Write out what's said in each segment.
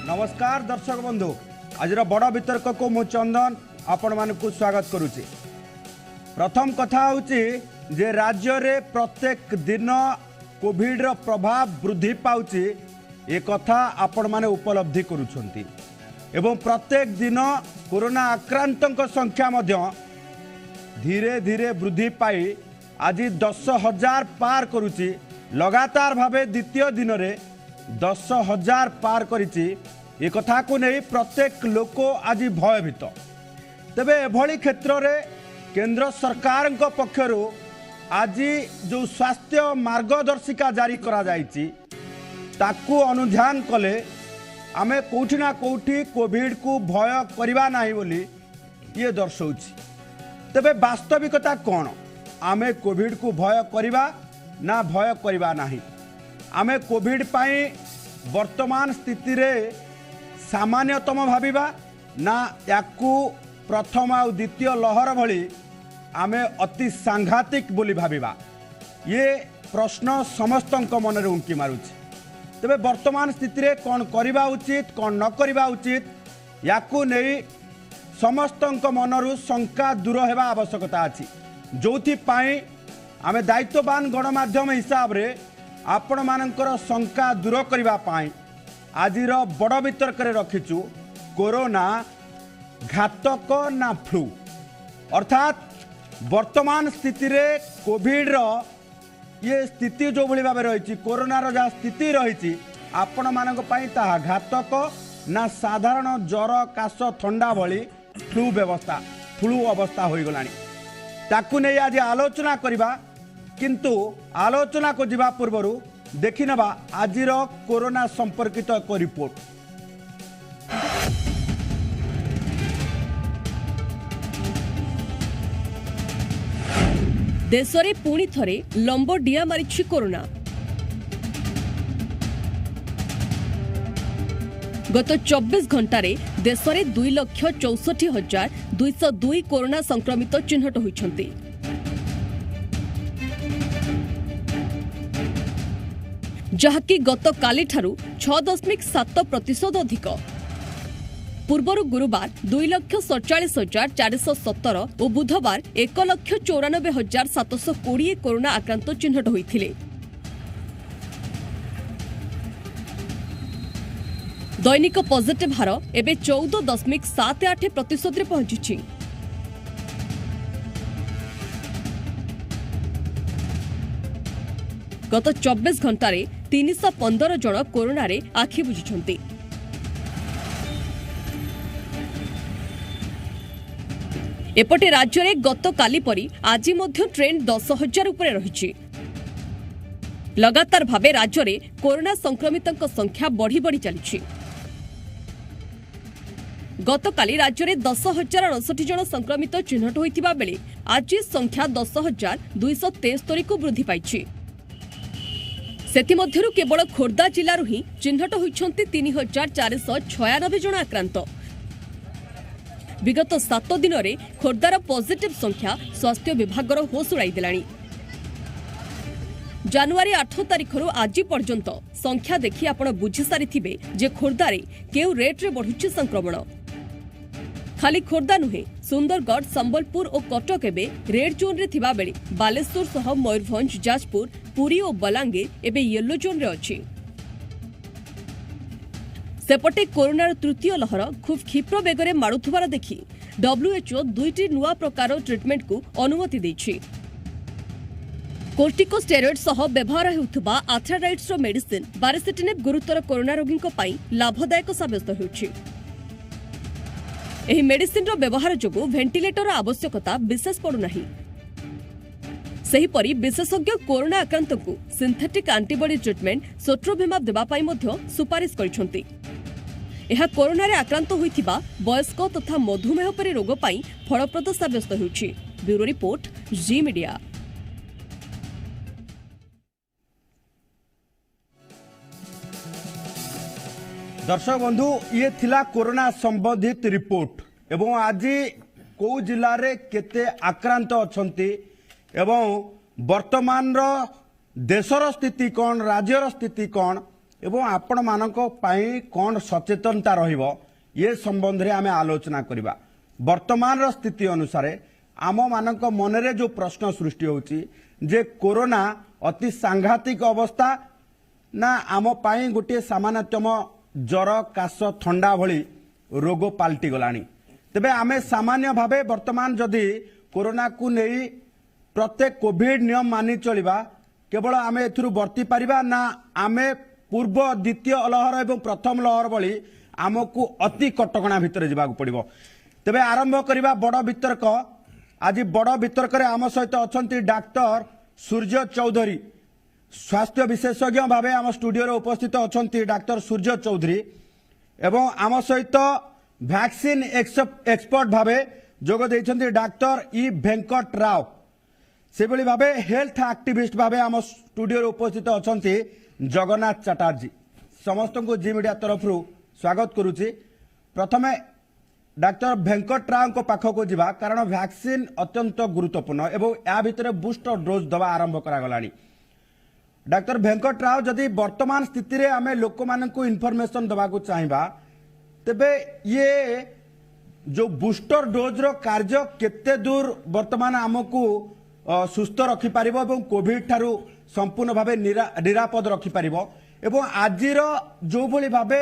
नमस्कार दर्शक बंधु आज बड़ वितर्क को मु चंदन आपण मानक स्वागत करुच्ची। प्रथम कथा होची जे राज्य रे प्रत्येक दिन कोविड रो प्रभाव वृद्धि पाउची ए कथा आपण माने उपलब्धि करूछंती एवं प्रत्येक दिन कोरोना आक्रांतक संख्या मध्य धीरे धीरे वृद्धि पाई आज 10,000 पार करुची। लगातार भावे द्वितीय दिन रे 10,000 पार करिची। ए कथा को नहीं प्रत्येक लोक आज भयभीत। तेबे एभली क्षेत्र रे केंद्र सरकार पक्षरु आज जो स्वास्थ्य मार्गदर्शिका जारी करा जायछि ताकू अनुध्यान कले आमे कोठी ना कोठी कोविड को भय करिबा नाही बोली ये दर्शाउछि। तेबे वास्तविकता कौन? आमे कोविड को भय करिबा ना भय करिबा नाही? आमे कोविड पाई वर्तमान स्थिति रे सामान्यतम भाविबा ना याकू प्रथम आ द्वितीय लहर भली आमे अति सांघातिक बोली भाविबा? ये प्रश्न समस्त मन रे उंकी मारुछि। तेबे वर्तमान स्थिति रे कौन करिबा उचित कौन न करिबा उचित याकू नहीं समस्त मनरु शंका दूर हेबा आवश्यकता अछि। जोथि पाई आमे दायित्ववान गणमाध्यम हिसाब रे आपण मानकर शंका दूर करिबा पाई आजिर बड़ वितर्क रे रखिचु कोरोना घातक ना फ्लू। अर्थात वर्तमान स्थिति रे कोविड रो ये स्थिति जो भली भाव रही कोरोना रो जा स्थिति रही आपण मानक पई ता घातक ना साधारण ज्वर काश ठंडा भली फ्लू अवस्था हो गलानी। ताकू नहीं आज आलोचना करिबा किंतु आलोचना को जिबा पूर्वरु देखि नबा आजिर कोरोना संपर्कित एक रिपोर्ट। देश में पुणी थरे लंबो डिया मारिछि कोरोना। गत 24 घंटारे देश में 2,64,202 कोरोना संक्रमित चिन्हट होइछन्ति। जहाकि गत काली ठारू 6.7% अधिक। पूर्वर गुरुवार 2,47,417 और बुधवार 1,94,720 कोरोना आक्रांत चिन्हट होइथिले। दैनिक पॉजिटिव हार एबे 14.78% रे पहुंची। गत 24 घंटारे 315 जन कोरोना रे आखि बुझिछन्ति। एपटे राज्य में गत काली परी आज मध्य ट्रेंड 10,000 उपरे रही। लगातार भावे राज्य में कोरोना संक्रमितों संख्या बढ़ी बढ़ी चली। गत काली राज्य में 10,069 जन संक्रमित चिन्हट होइतिबा बेले आज संख्या 10,273 को वृद्धि पाइछि। सेथिमध्यरु केवल खोर्धा जिल्लारु ही चिन्हट होइछन्ति 3,496 जन आक्रांत। विगत 7 दिन में खोर्धार पॉजिटिव संख्या स्वास्थ्य विभागर होश उड़ाई देलानी। जनवरी 8 तारिख आज पर्यंत संख्या देखि आपण बुझी सारी जे खोर्धारे केउ रेट रे बढ़ुछि संक्रमण। खाली खोर्धा नुहे सुंदरगढ़ संबलपुर और कटक एबे रेड जोन रे थिबा बेले बालेश्वर सह मयूरभंज जाजपुर पुरी और बलांगीर एबे येलो जोन रे अछि। सेपटे कोरोनार तृतीय लहर खूब क्षिप्र बेगरे मारुथुबार देखि WHO 2टी नुआ प्रकार ट्रिटमेंट को अनुमति दैछि। कोर्टिकोस्टेरॉइड सह व्यवहार हेउथबा आर्थराइटिस रो मेडिसिन बारसिटिनेब गुरुतर कोरोना रोगी पई लाभदायक साब्यस्त होछि। एही मेडिसिन रो व्यवहार जोगु वेंटिलेटर आवश्यकता विशेष पड़ु नाही। सेहीपरि विशेषज्ञ कोरोना आक्रांत को सिंथेटिक एंटीबॉडी ट्रिटमेंट सोट्रोविमाब देबा पई मध्य सुपारिश करिसंती। यह कोरोना रे आक्रांत होइथिबा वयस्क तथा मधुमेह परि रोग पई फलप्रद साब्यस्त होछि। ब्यूरो रिपोर्ट जी मीडिया। दर्शक बंधु ये थिला कोरोना संबंधित रिपोर्ट एवं आज को जिले में केते आक्रांत अछंती एवं वर्तमान देशर स्थिति कौन राज्यर स्थिति कौन एवं आपण मानक पई कोन सचेतनता रहिबो ये संबंध रे आमे आलोचना करिबा। वर्तमान स्थिति अनुसार आम मानक मनरे जो प्रश्न सृष्टि होची जे कोरोना अति सांघातिक अवस्था ना आम पाई गोटे सामान्यतम जर काश थंडा भली रोग पाल्टी गलानी। तेबे आमे सामान्य भावे वर्तमान जदि कोरोना को नहीं प्रत्येक कोविड नियम मानि चलिबा केवल आमे एथुरु वर्ती परिबा ना आमे पूर्व द्वितीय लहर एवं प्रथम लहर भली आमको अति कटकणा भितर जावाक पड़िबो। तेबे आरंभ करिबा बड़ वितर्क। आज बड़ वितर्क रे आम सहित अछंती डॉक्टर सूर्य चौधरी स्वास्थ्य विशेषज्ञ भावे आम स्टूडियो रे उपस्थित अछंती डॉक्टर सूर्य चौधरी एवं आम सहित वैक्सीन एक्सपर्ट भावे जोग देइछंती डॉक्टर ई वेंकट राव से भली भावे हेल्थ एक्टिविस्ट भावे आम स्टूडियो रे उपस्थित अछंती जगन्नाथ चटर्जी। समस्त को जी मीडिया तरफ स्वागत करुच्ची। प्रथमे डॉक्टर वेंकट राव को पाख को जीवा कारण वैक्सीन अत्यंत गुरुत्वपूर्ण एवं या भितर बूस्टर डोज दवा आरंभ करागलानी। डॉक्टर वेंकट राव जदि वर्तमान स्थिति रे आमे लोक मानकु इन्फॉर्मेशन दवा को चाहिबा तेबे ये जो बूस्टर डोज रो कार्य केते दूर वर्तमान आमको सुस्थ रखि पारिबो एवं कोविड ठारू संपूर्ण भावे निरापद रखि पारिबो एवं आजिर जो भली भावे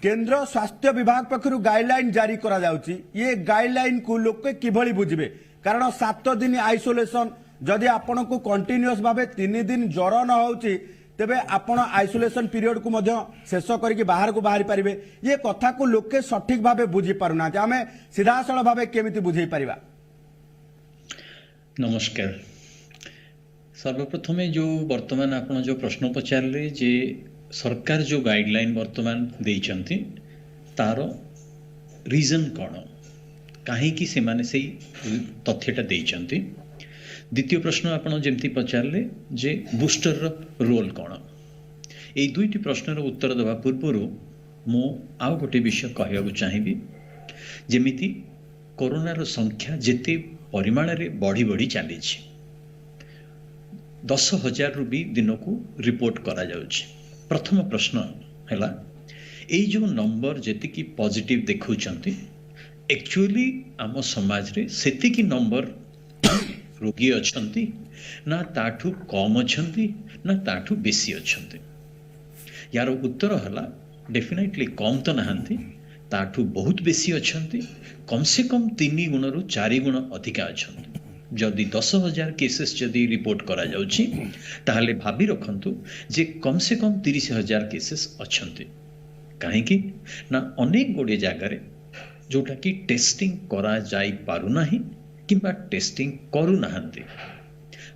केंद्र स्वास्थ्य विभाग पक्षरु गाइडलाइन जारी करा जाउची ये गाइडलाइन को लोक किभली बुझिबे कारण 7 दिन आइसोलेशन जदि आपण को कंटिन्यूअस भावे 3 दिन ज्वर न होउची तेबे आपण आइसोलेशन पीरियड को मध्य शेष करके बाहर को बाहरी पारिबे ये कथा को लोके सठिक भावे बुझी पारुना आमे सीधा सरल भावे केमिति बुझेई पारिबा। नमस्कार। सर्वप्रथमे जो वर्तमान आपण जो प्रश्न पचारले जे सरकार जो गाइडलाइन वर्तमान देइचंती तार रीजन कौन कहीं कि से माने से तथ्यटा देइचंती। द्वितीय प्रश्न आपण जेमती पचारले जे बूस्टर रोल कौन ए दुईटी प्रश्नर उत्तर देवा पूर्व मु आउ गोटे विषय कहବାକୁ चाहिबी जेमिति कोरोनार संख्या जेते परिमाण रे बढ़ी बढ़ी चली 10,000 रु भी दिन को रिपोर्ट करा जाउछि। प्रथम प्रश्न हैला ए जो नंबर जेति की पॉजिटिव देखौचंती एक्चुअली आम समाज रे सेति की नंबर रोगी अछंती ना ताठू कम अछंती ना ताठू बेसी अछंती। यार उत्तर हला डेफिनेटली कम तो नहांती ताठू बहुत बेसी अछंती कम से कम 3 गुण रु 4 गुण अधिका अछंती। जदि 10,000 केसेस जदि रिपोर्ट करा जाउछि ताहले भाबी रखंतु जे कम से कम 30,000 केसेस अछंती काहे कि ना अनेक गोटे जगह रे जोटा कि टेस्टिंग करा जाई पारु नाही किंबा टेस्टिंग करू नाहंती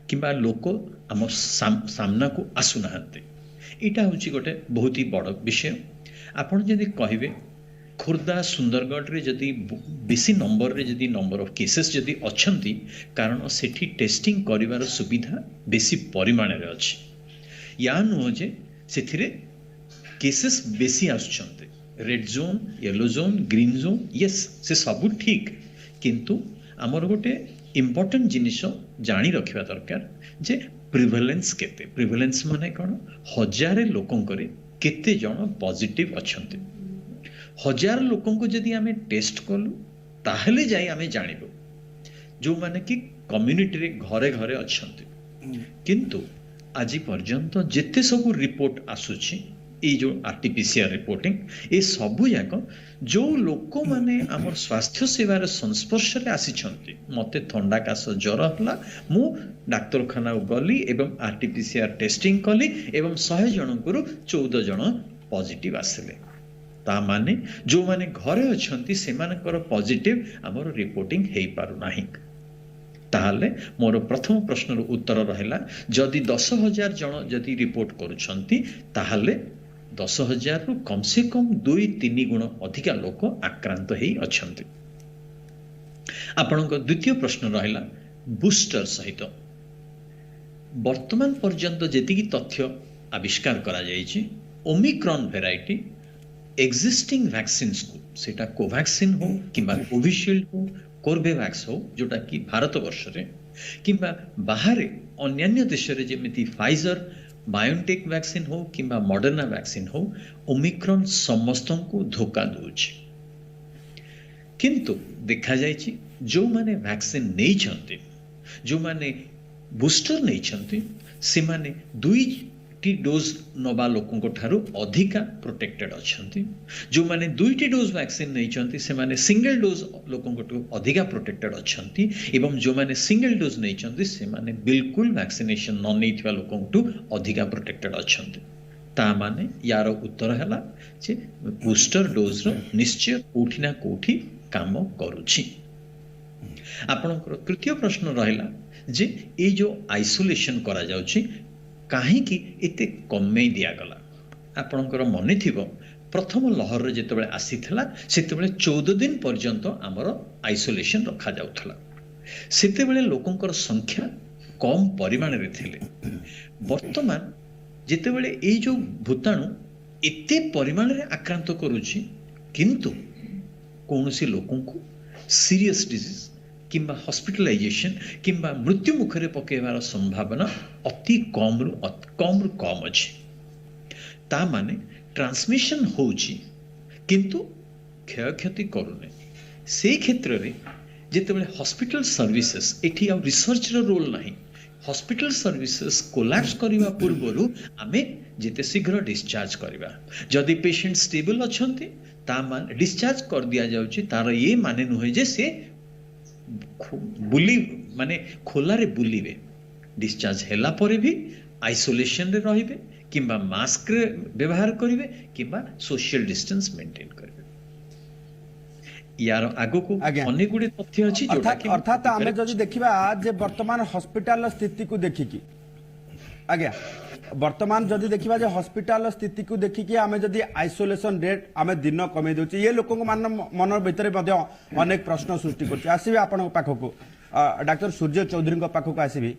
किंबा लोक आम सामना को आसु नाहंती। एटा होची गोटे बहुत ही बड़ विषय। आपण जदि कहिबे खोर्धा सुंदरगढ़ रे जदि बेसी नंबर रे जदि नंबर ऑफ केसेस जदि अछंती कारण सेठी टेस्टिंग करिवार सुविधा बेसी परिमाण रे अछि या नुह जे सेथिरे केसेस बेसी आछंती red zone yellow zone green zone yes से सब ठीक किंतु आमर गोटे इम्पोर्टेंट जिनिस जानी रखिबा दरकार जे प्रिवेलेंस केते प्रिवेलेंस माने कोन 1000 लोकन करे केते जण पॉजिटिव अछंती 1000 लोकन को जदि आमे टेस्ट कलु ताहले जाई आमे जानिबो जो माने कि कम्युनिटी रे घरे घरे अछंती किंतु आज पर्यंत जेते सब रिपोर्ट आसुची ए जो आरटीपीसीआर रिपोर्टिंग ए सबु जाक जो लोक माने हमर स्वास्थ्य सेवार संस्पर्श रे आसीछंती मते थंडा कास ज्वर हला मु डाक्तरखाना गली एवं आरटीपीसीआर टेस्टिंग कली एवं 100 जनकरू 14 जन पॉजिटिव आसिले ता माने जो माने घरे अछंती सेमानकर पॉजिटिव हमर रिपोर्टिंग हेई पारु नाही। ताहले मोर प्रथम प्रश्नर उत्तर रहला जदि 10,000 जन जदि रिपोर्ट करूछंती ताहले 10,000 रु कम से कम 2-3 गुण अधिका लोक आक्रांत हेई अछंती। आपनक द्वितीय प्रश्न रहला बूस्टर सहित वर्तमान पर्यंत जेतिकी तथ्य आविष्कार करा जायछि ओमिक्रॉन वेराइटी एक्जिस्टिंग वैक्सीन्स को सेटा कोवैक्सीन हो किंबा कोविशील्ड हो कोर्बेवैक्स हो जोटा कि भारत वर्ष रे किंबा बाहर अन्य देश रे जेमिति फाइजर बायोटेक वैक्सीन हो कि मॉडर्ना वैक्सीन हो ओमिक्रॉन समस्त को धोखा दूची किंतु देखा जाइए जो माने वैक्सीन नहीं चलते जो माने बूस्टर नहीं चलते से माने दुईटी डोज नवा लोकों को ठारू अधिका प्रोटेक्टेड अच्छी जो माने दुईटी डोज वैक्सीन नहीं चलते से माने सिंगल डोज लोकों को अधिका प्रोटेक्टेड अच्छी एवं जो माने सिंगल डोज नहीं चलते से माने बिल्कुल वैक्सीनेशन न नहीं लोकों को अधिका प्रोटेक्टेड अच्छी ता माने यार उत्तर है जे बूस्टर डोज रो निश्चय कोठी ना कोठी काम करुछि। आपनकर तृतीय प्रश्न रहिला जे ए जो आइसोलेशन करा जाउछि काहे कि एते कमे दिया गला। आपनकर मने थिबो प्रथम लहर रे जेतेबेले आसीथला सेतेबेले 14 दिन पर्यंत हमर आइसोलेशन रखा जाउथला सेतेबेले लोकंकर संख्या कम परिमाण रे थिले। वर्तमान जेतेबेले ए जो भूताणु एते परिमाण रे आक्रांत करूछि किंतु कौनसी लोकों को सीरियस डिजीज किंबा हॉस्पिटलाइजेशन किंबा मृत्यु मुखरे पकेबार संभावना अति कम रु कम अच्छी ता माने ट्रांसमिशन होची किंतु क्षय क्षति करूने से क्षेत्र रे जेतेबेले हॉस्पिटल सर्विसेस एठी आ रिसर्च रो रोल नाही हॉस्पिटल सर्विसेस कोलैप्स करिवा पूर्वरु आमे जेते शीघ्र डिस्चार्ज करिवा जदि पेशेंट स्टेबल अछंती ता मान डिस्चार्ज कर दिया जाउची तार ये माने नुहे जे से बुली माने खोला रे बुलीबे डिस्चार्ज हैला परे भी आइसोलेशन रे रहिबे किंबा मास्क रे व्यवहार करिवे किंबा सोशल डिस्टेंस मेंटेन करिवे। यार आगो को अनेक गुडे तथ्य अछि जोटा कि अर्थात आमे जदि देखिबा जे वर्तमान हॉस्पिटल स्थिति को देखिकी आज्ञा वर्तमान जदि देखिबा जे हॉस्पिटल स्थिति को देखिकी आमे जदि आइसोलेशन रेट आमे दिन कमे दोची ये लोक मन भीतर अनेक प्रश्न सृष्टि करछि। आसीबे आपन पाखको डॉक्टर सूर्य चौधरी पाखको आसीबे।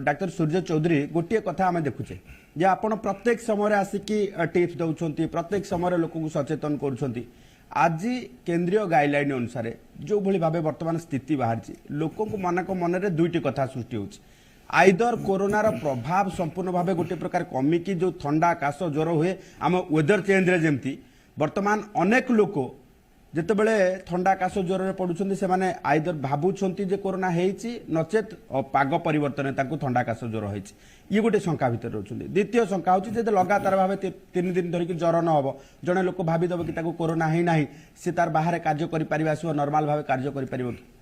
डॉक्टर सूर्य चौधरी गोटे कथा आमे देखुचे जे आपन प्रत्येक समय आसिकी टिप्स दउछंती प्रत्येक समय लोक को सचेतन करूछंती आज केंद्रीय गाइडलाइन अनुसार जो भली भाबे वर्तमान स्थिति बाहर लोक मन रे दुईटी कथा सृष्टि होछि आइदर कोरोनार प्रभाव संपूर्ण भाव गोटे प्रकार कमिकी जो थंडा काश ज्वर हुए आम वेदर चेंज रे जेमती वर्तमान अनेक लोक जितेबले थंडा काश ज्वर रे पड़ुछंती से माने आइदर भाबुछंती जे कोरोना हेइची नचेत पाग परिवर्तन ताकू थंडा काश ज्वर होइची ये गोटे शंका भितर रहउछंती। द्वितीय शंका होची जे लगातार भाव 3 दिन धरिक ज्वर न हबो जने लोक भाबी दबो कि ताकू कोरोना हेइ नाही से तार बाहर कार्य करि परिबा सो नॉर्मल भाव कार्य करि परिबो कि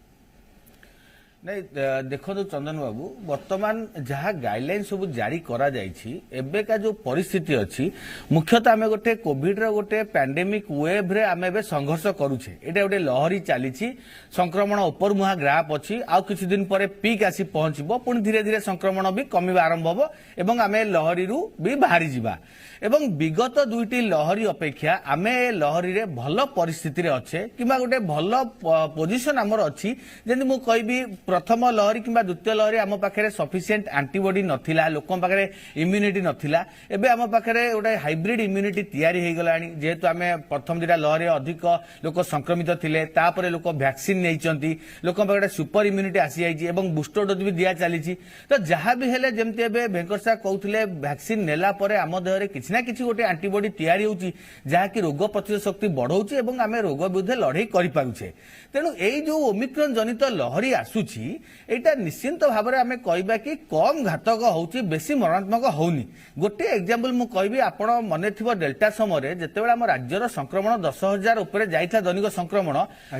नहीं देखो चंदन बाबू वर्तमान जहाँ गाइडलाइन सब जारी करा जाइछि एबे का जो परिस्थिति अच्छी मुख्यतः आम गोटे कोविड रो गोटे पैंडेमिक वेव रे आम एबे संघर्ष करूछे एटा गोटे लहरी चलीछि संक्रमण ऊपर मुहा ग्राफ अच्छी आउ किछि दिन परे पीक आसी पहुंचबो पुणी धीरे धीरे संक्रमण भी कमिबा आरंभ हबो एवं आमे लहरी रु भी बाहरी जिबा एवं विगत दुईटी लहरी अपेक्षा आमे लहरी रे भल परिस्थिति रे अच्छे किबा गोटे भल पोजिशन हमर अच्छी जेंति मु कहबी प्रथम लहरी किंबा द्वितीय लहरी आम पाखे सफिशिएंट एंटीबॉडी नथिला लोक पाखे इम्यूनिटी नथिला एबे आम पाखे गोटे हाइब्रिड इम्यूनिटी तैयारी हो गलानी जेहेतु आम प्रथम दिटा लहरी अधिक लोक संक्रमित थिले तापरे लोक वैक्सीन नेइचंती लोक पाखे सुपर इम्यूनिटी आसी जाइछि एवं बूस्टर डोज भी दिया चलीछि तो जहाँ भी हेले जेमति एबे भेंकर साह कहउथिले वैक्सीन नेला परे आम देहरे किछि ना किछि गोटे एंटीबॉडी तैयारी होउछि जहाँ कि रोग प्रतिरोधक शक्ति बढ़ौछि एवं आम रोग विरुद्ध लड़ाई करि पारुछे। तेणु एई जो ओमिक्रॉन जनित लहरी आसुछि एटा निश्चिंत भाव में आम कहबा कि कम घातक होउछि बेसी मरणात्मक होउनी। गोटे एग्जांपल मु कहबी आपण मने थिबो डेल्टा समय जेतेबेला हम राज्यर संक्रमण 10,000 ऊपर जाइथा दैनिक संक्रमण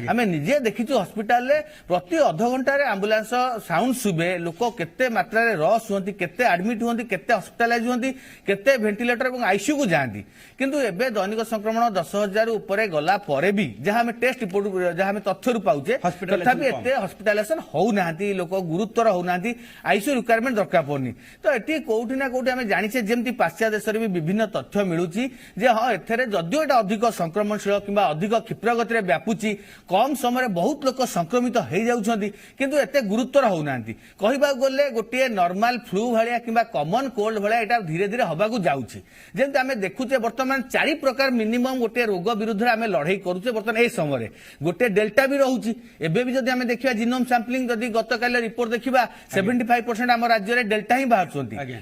आम निजे देखिछु हॉस्पिटल रे प्रति अध घंटा रे एम्बुलेंस साउंड सुबे लोक केते मात्रा रे रस हुंती केते एडमिट हुंती केते हॉस्पिटलाइज हुंती केते वेंटिलेटर एवं आईसीयू को जांती किंतु एबे दैनिक संक्रमण 10,000 ऊपर गला परे भी जहां हम टेस्ट रिपोर्ट जहां हम तथ्य रु पाउचे तथापि एते हॉस्पिटलाइजेशन होउना लोक गुरुतर होना आईसीयू रिक्वायरमेंट दरकार पड़नी तो ये कौटी ना कौटी आम जाने जमी पाश्चात्य देश भी विभिन्न तथ्य मिलूची जे हाँ एथेरे जदियो एटा अधिक संक्रमणशील किंबा अधिक क्षिप्र गति व्यापुची कम समय बहुत लोक संक्रमित हो जाउछंती किंतु एते गुरुतर होना कहबा गले गोटे नॉर्मल फ्लू भाया किंबा कॉमन कोल्ड भाया एटा धीरे धीरे हबाकू जाउछि जेंति आमे देखुचे वर्तमान 4 प्रकार मिनिमम गोटे रोग विरुद्ध आमे लड़ाई करूचे वर्तमान ए समय गोटे डेल्टा भी रहउछि एबे भी जदि आमे देखिबा जीनोम सैंपलिंग जदि गतकाल रिपोर्ट देखा 75% आम राज्य में डेल्टा ही बाहर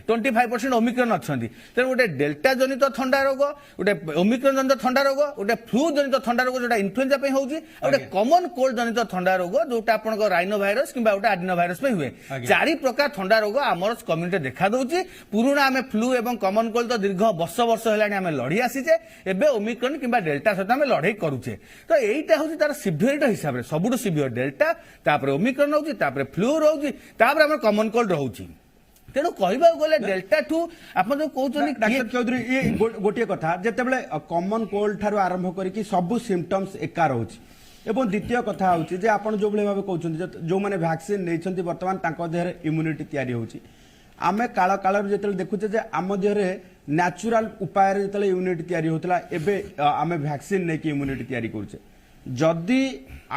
25% ओमिक्रन अच्छा तेणु गोटे डेल्टा जनित थंडा रोग गोटे ओमिक्रन जनित थंडा रोग गोटे फ्लू जनित थंडा रोग जो इन्फ्लुएंजा होगी गोटे कमन कोल्ड जनित थंडा रोग जोटा आप राइनो भाइरस कि गोटे आडिनो भाइरस हुए 4 प्रकार थंडा रोग आम कम्युनिटी देखा दूसरी पुराना आम फ्लू और कमन कोल्ड तो दीर्घ वर्ष वर्ष है लड़ी आसीचे एबे ओमिक्रन कि डेल्टा सहित आम लड़ाई करुचे तो यहीटा हूँ तार सिवियरिटी हिसाब से सबुठ सिवियर डेल्टा तापर ओमिक्रन होची तापर फ्लू रोची तापर आम कमन कोल्ड रोची तेणु कहवाक गले डेल्टा ठू आप डॉक्टर चौधरी ये गोटे कथा जितेबाला कमन कोल्ड ठारू आरंभ करके सबू सिम्पटम्स एका रोचे एवं द्वितीय कथा हूँ जे आप जो भाव कहते जो मैंने वैक्सीन नहीं बर्तमान देहर इम्यूनिटी तैयारी होची आमे काल काल जो देखुचे जे आम देहरे न्याचुराल उपाय जो इम्यूनिटी तैयारी होता एबे आमे वैक्सीन नहीं कि इम्यूनिटी तैयारी करुचे जदि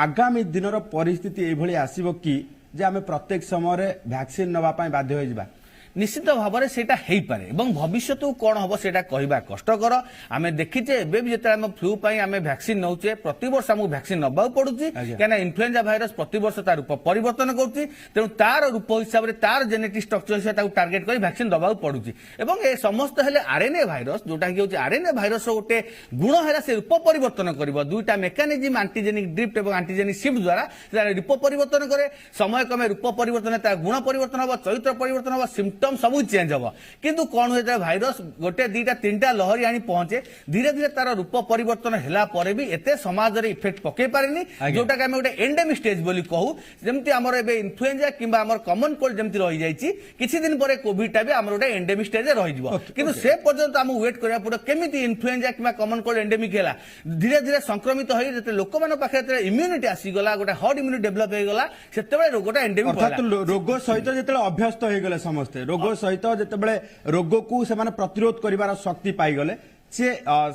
आगामी दिनर परिस्थिति एभली आसीबो कि जे आमे प्रत्येक समय वैक्सीन नवा पाई बाध्य हो जिबा निश्चित भाव में सेटा हेई पारे एवं भविष्य कौन हम सेटा कहबा कष्टकर आमे देखिचे एबे भी जेते हम फ्लू पई आमे वैक्सीन नौचे प्रति वर्ष हमु वैक्सीन नबाउ पडुची काना इन्फ्लुएंजा भाइरस प्रति वर्ष तार रूप परिवर्तन करूची तेणु तार रूप हिसाब रे तार जेनेटिक स्ट्रक्चर से ताकू टार्गेट करी वैक्सीन दबाउ पडुची एवं ए समस्त हेले आरएनए भाइरस जोटा कि होची आरएनए भाइरस गोटे गुण हेला से रूप परिवर्तन करिवो दुईटा मेकानिज्म एंटीजेनिक ड्रिफ्ट एवं एंटीजेनिक शिफ्ट द्वारा तार रूप परिवर्तन करे समय क्रमे रूप परिवर्तन तार गुण परिवर्तन हो चरित्र परिवर्तन हो सिम्पटम सब चेंज हम किंतु कौन हुए भाइरस गोटे 2-3टा लहरी आनी पहुंचे धीरे धीरे तार रूप परिवर्तन होला परे भी एते समाज रे इफेक्ट पके पारेनी जोटा कि हम गोटे एंडेमिक स्टेज बोली कहू जेमति हमर एबे इन्फ्लुएंजा किंबा हमर कमन कोल्ड जेमति रही जाईची किछि दिन परे कोविड टा भी हमर गोटे एंडेमिक स्टेज रे रही जिवो किंतु से पर्यंत हम वेट करिया पड़ो केमिति इन्फ्लुएंजा किंबा कमन कोल्ड एंडेमिक हैला धीरे धीरे संक्रमित होई जते लोक मान पाखे इम्यूनिटी आसी गला गोटे हर्ड इम्यूनिटी डेवलप हो गला सेतेबे रोगटा एंडेमिक अर्थात रोग सहित जते अभ्यस्त हो गले समस्त रोग सहित जिते रोग को से प्रतिरोध कर शक्ति पाईगले सी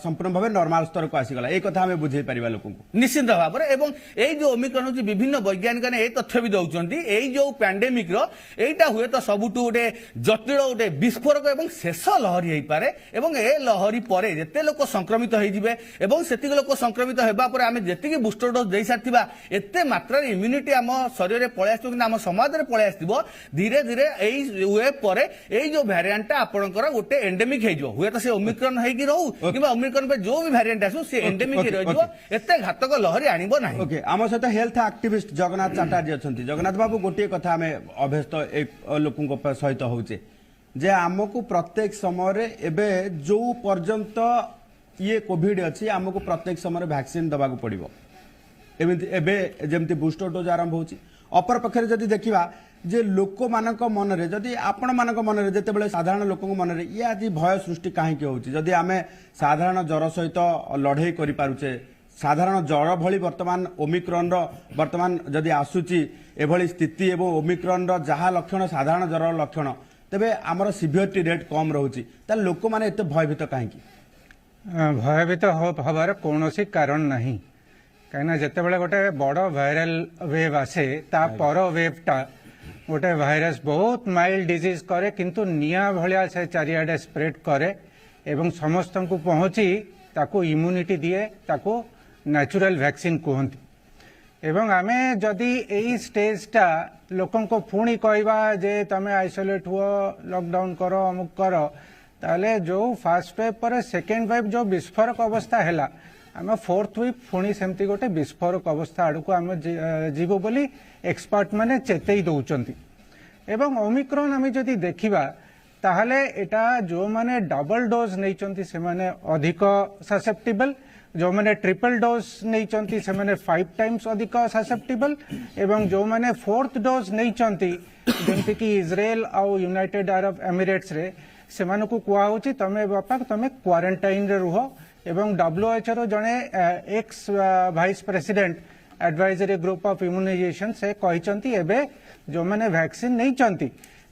संपूर्ण भाव नॉर्मल स्तर को आसीगला एक कथा हमें बुझे पारिबा लोक निश्चित भाव में एवं यही जो ओमिक्रन होची विभिन्न वैज्ञानिक ने ए तथ्य भी दउचंती एई जो पैंडेमिक रो एटा हुए तो सबुटु गोटे जटिल गोटे विस्फोरक एवं शेष लहरी होई पारे एवं ए लहरी परे जेते लोक संक्रमित होई जिवे एवं सेति लोक संक्रमित हेबा परे आमे जेतिकी बूस्टर डोज देई सारथिबा एते मात्रा इम्यूनिटी आम शरीर रे पळे आसतो कि आम समाज रे पळे आसतिबो धीरे धीरे एई वेव परे एई जो वेरिएंट आपणकर गोटे एंडेमिक हे जो हुए तो से ओमिक्रन हेकी रहू कि ओमिक्रन पे जो भी वेरिएंट आसु से एंडेमिक रही जो एते घातक लहरी आनिबो नाही ओके आम सहित हेल्थ एक्टिविस्ट जगन्नाथ चटर्जी अछंती जगन्नाथ बाबू गोटे कथा हमें अभ्यस्त एक लोकन सहित होचे जे आमको प्रत्येक समय एबे जो पर्यंत ये कोविड अछि आमको प्रत्येक समय वैक्सीन दबाक पड़िबो एबे जेमति बूस्टर डोज आरंभ होची अपर पक्षरे जदि देखिबा जे लोक मानक मन रे जदि आपण मानक मन रे जेतेबेले साधारण लोकक मन रे ये आज भय सृष्टि काहे के होची जदि आमे साधारण ज्वर सहित लड़ाई करि पारुचे साधारण ज्वर भली वर्तमान ओमिक्रन रो वर्तमान जदि आसुची एभली स्थिति एवं ओमिक्रन रो जहा लक्षण साधारण ज्वर लक्षण तेबे हमर सिवियरिटी रेट कम रहउची त लोक माने एते भयभीत काहे की भयभीत हबार कौनसी कारण नहीं कहीं जितेबाला गोटे बड़ भाइराल वेव आसे ता पर वेवटा गोटे भाइरस बहुत माइल्ड डिजीज करे किंतु निया भलिया से चारिआडे स्प्रेड करे एवं समस्त को पहुंची ताको इम्यूनिटी दिए ताको नेचुरल वैक्सीन कहती एवं आमे जदि एई स्टेजटा लोकन को पुणी कहवा जे तमे आइसोलेट हुआ लॉकडाउन करो अमुक करो ताले जो फास्ट वेव पर सेकेंड वेव जो विस्फोरक अवस्था हैला आम फोर्थ वेव पुणी सेमती गोटे विस्फोरक अवस्था आड़ को आम जीव बोली एक्सपर्ट माने चेतई दौरान एवं ओमिक्रॉन आम जदि देखा ताहले एटा जो माने डबल डोज नहीं से माने अधिक ससेप्टेबल जो माने ट्रिपल डोज नहीं से माने 5 टाइम्स अधिक ससेप्टेबल एवं जो माने 4th डोज नहीं जमती कि इजराइल और यूनाइटेड अरब एमिरेट्स रे से मानकु कुआ होची तमे बापा तमे क्वारंटाइन रे रुहो एवं WHO रो जने ex vice president advisory group of immunization से कहिसंती एबे जो माने वैक्सीन नहीं चंती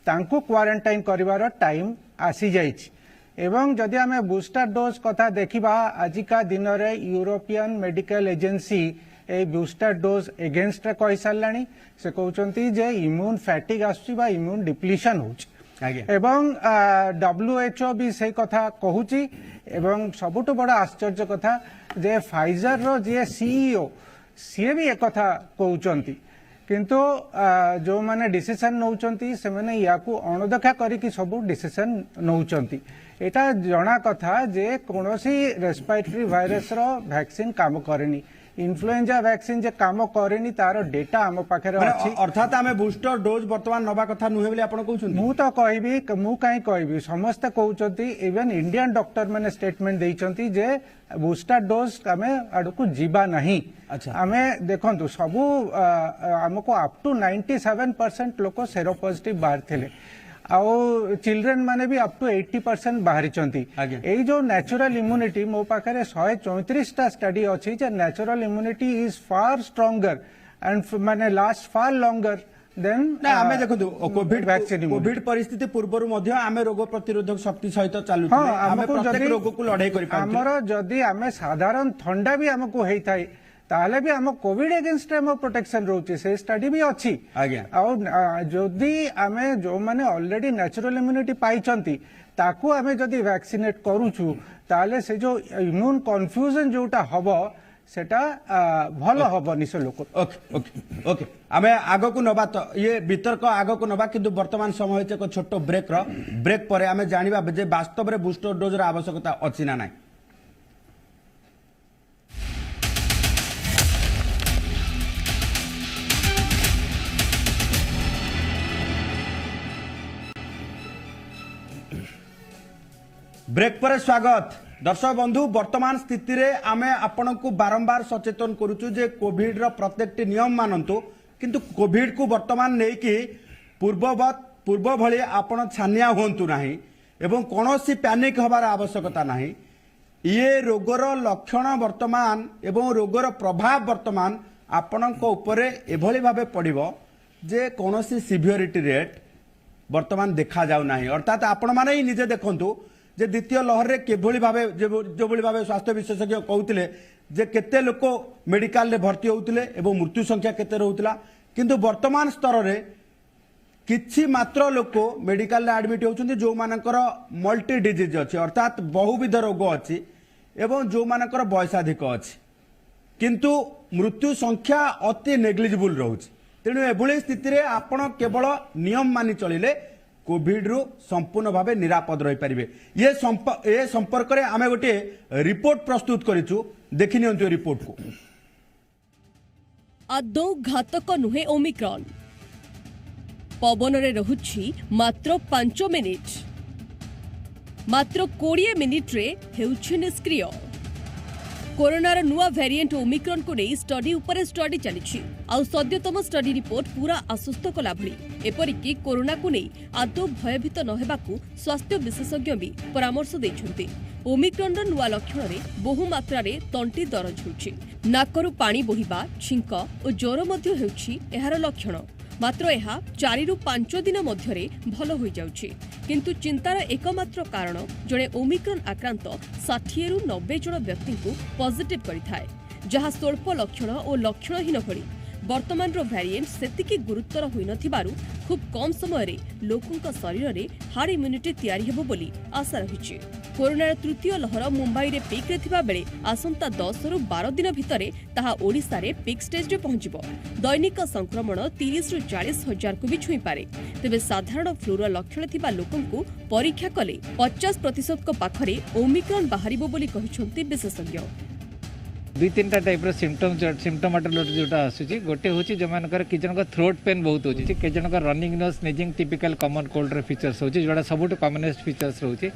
तांको क्वारंटाइन करिवार टाइम आसी जाइछि एवं जदि आमे बूस्टर डोज कथा देखिबा आजिका दिन रे European medical agency A booster dose against रे कहि सारलानी से कहउचंती जे इम्यून फैटिग आसुची बा इम्यून डिप्लीशन होउची एवं WHO भी से कथा कहूची एवं सबुठ बड़ा आश्चर्य कथा जे फाइजर रो जे CEO सी भी एक कथा कहउचंती किंतु जो माने डिसीजन नौचंती से माने याकू अणदेखा करिकी सब डिसीजन नौचंती एटा जना कथा जे कोनोसी रेस्पिरेटरी वायरस रो वैक्सीन काम करेनी इन्फ्लुएंजा वैक्सीन जे काम करेनी तार डेटा आम पाखे अच्छी अर्थात आम बुस्टर डोज बर्तमान नवा कथा नुहे बोली आपण कहउछन मु तो कहबी मु काई कहबी समस्त कहउचंती इवन इंडियन डॉक्टर माने स्टेटमेंट देइचंती जे बूस्टर डोज आमे आडकू जीवा नहीं अच्छा। आमे देखंतु सबु हमको अप टू 97% लोक सेरो पॉजिटिव बाहर थिले आउ चिल्ड्रेन माने भी अप टू 80% बाहरी चंती आगे। एई जो नेचुरल इम्यूनिटी मो पाखरे 134 टा स्टडी अछि जे natural immunity is far stronger and माने लास्ट फार लॉन्गर देन ना आमे देखंतु कोविड वैक्सीन कोविड परिस्थिति पूर्वरु मध्ये आमे रोग प्रतिरोधक शक्ति सहित चालू हाँ, आमे हमको प्रत्येक जदि- रोग को लड़ाई करि पाउ हमर जदि आमे साधारण ठंडा भी हमको हेई थाई ताले भी हम कोविड अगेंस्ट हम प्रोटेक्शन रोचे से स्टडी भी अच्छी आज्ञा। जदि आमे जो माने ऑलरेडी नेचुरल इम्यूनिटी पाइचंती ताकू आमे जदि वैक्सीनेट करूछु ताले से जो इम्यून कन्फ्यूजन जोटा हबो सेटा भलो हबो निसे लोक ओके ओके ओके आमे आगो को नबा तो ये वितर्क आगो को नबा किंतु वर्तमान समय होइছে एक छोट ब्रेक रो ब्रेक परे आमे जानिबा जे वास्तव रे बूस्टर डोज रा आवश्यकता अछि ना नाही। ब्रेक पर स्वागत दर्शक बंधु वर्तमान स्थिति रे आमे आपण को बारंबार सचेतन करूचु जे कोविड रो प्रत्येकटी नियम मानंतु किंतु कोविड को वर्तमान नै कि पूर्व भली आपण छानिया होंतु नाही एवं कोनोसी पैनिक हबार आवश्यकता नाही। ये रोगर लक्षण वर्तमान एवं रोगर प्रभाव वर्तमान आपणक उपरे एभली भाबे पड़िबो जे कोनोसी सिवियरिटी रेट वर्तमान देखा जाउ नाही अर्थात आपण माने ही निजे देखंतु जे द्वितीय लहर रे केभली भाबे जो भली भाबे स्वास्थ्य विशेषज्ञ कहउतिले जे केते लोक मेडिकल रे भर्ती होउतिले एवं मृत्यु संख्या केते रहउतिला किंतु वर्तमान स्तर रे किछि मात्र लोक मेडिकल रे एडमिट होउछन्ति जो मानकर मल्टी डिजीज अछि अर्थात बहुविध रोग अछि एवं जो मानकर बयसाधिक अछि किंतु मृत्यु संख्या अति नेग्लिजिबल रहउछि तेणु एभली स्थिति रे आपण केवल नियम मानि चलिले कोविड रु संपूर्ण भावे निरापद रही पारिबे। ये संपर्क रे आमे गोटे रिपोर्ट प्रस्तुत करिछु देखि नियंतु रिपोर्ट को। आदौ घातक नुहे ओमिक्रॉन पवन रे रहुछि मात्र 5 मिनिट मात्र 20 मिनिट रे हेउछि निष्क्रिय। कोरोनार नुआ वेरिएंट ओमिक्रॉन को नहीं स्टडी उपरे स्टडी चली आउ सद्यतम स्टडी रिपोर्ट पूरा आश्वस्त कला भली एपरिकी कोरोना को नहीं आदौ भयभीत न हेबाकू स्वास्थ्य विशेषज्ञ भी परामर्श देइछन्ति। ओमिक्रॉन नुआ लक्षण रे बहु मात्रा रे तंटी दरज होछि नाकरु पानी बोहिबा छिंक और ज्वर मध्य हेउछि एहार लक्षण मात्र यह 4 रु 5 दिन मध्यरे भल हो जाउछि किंतु चिंतार एकमात्र कारण जड़े ओमिक्रॉन आक्रांत 60 रु 90 जन व्यक्ति को पॉजिटिव करिथाय जहा स्वल्प लक्षण और लक्षणहीन भली वर्तमान वेरिएंट सेतिकी गुरुतर होई नथिबारु खूब कम समय रे लोकंक शरीर रे हार्ड इम्यूनिटी तैयारी हेबो बोली आशा रहिछि। कोरोनार तृतीय लहर मुंबई रे पीक रे थिबा बेले आसंता 10 रु 12 दिन भितरे ताहा ओडिसा रे पीक स्टेज रे पहुंचिबो। दैनिक संक्रमण 30 रु 40 हजार को भी छुई पारे तेबे साधारण फ्लूर लक्षण थिबा लोकंकु परीक्षा कले 50% को पाखरे ओमिक्रॉन बाहरिबो बोली कहिसंती विशेषज्ञ। दुई तीन टाइप सिम्टोमाटोलॉजी जोटा आसूची गोटे हूँ जो मानकर कि जन थ्रोट पेन बहुत होची कि जन running nose sneezing typical common cold रे फीचर्स होची जोटा सबुठ कॉमनेस्ट फीचर्स रोची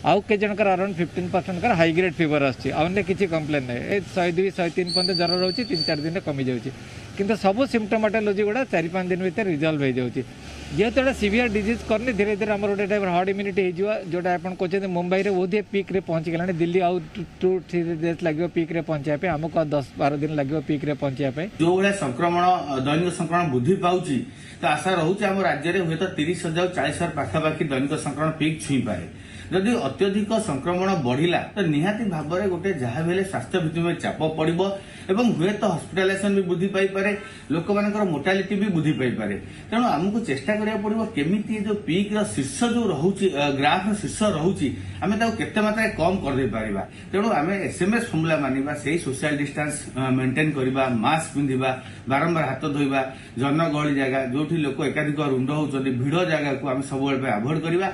आउ के जन अराउंड 15% हाई ग्रेड फीवर आसची आउने किसी कंप्लेन नहीं 102 103 पर्यंत ज्वर रोची 3-4 दिन कमी जाऊँगी किंतु सब सिम्टोमाटोलॉजी गुड़ा 4-5 दिन भीतर रिजल्व हो जाऊँगी जेहेतु एटा सिवियर डिजीज करनी धीरे धीरे आम गोटे टाइप हार्ड इम्यूनिटी हो जोटा आप कहते मुंबई में बहुत पीक रे पहुँची गलानी दिल्ली आउ 2-3 डेज लगे पीक रे पहुँचापे आमको 10-12 दिन लगे पीक रे पहुँचापे जो भाया संक्रमण दैनिक संक्रमण वृद्धि पाउची तो आशा रोचे आम राज्य में हूँ 30,000 40,000 पाखापाखि दैनिक संक्रमण पीक छुई पाए जदि अत्यधिक संक्रमण बढ़िला तो निहाती भाव गोटे जहाँ भी स्वास्थ्य भित्ति में चाप पड़ो एवं हुए तो हॉस्पिटलाइजेशन भी वृद्धि पाइपे लोक मान मोर्टालिटी भी वृद्धि पाइपे तेणु आमको चेष्टा करा पड़ो केमी जो पीक शीर्ष जो रोचे ग्राफ शीर्ष रोचे आम केते मात्रा कम करदे पारिबा तेणु आम SMS फर्मुला मानिबा से सोशल डिस्टेंस मेंटेन करबा मास्क पिंधिबा बारंबार हाथ धोइबा जनगहली जगह जोठी लोक एकाधिक रुंड होउछन्ती भिड़ जगह को आम सब अवॉइड करबा।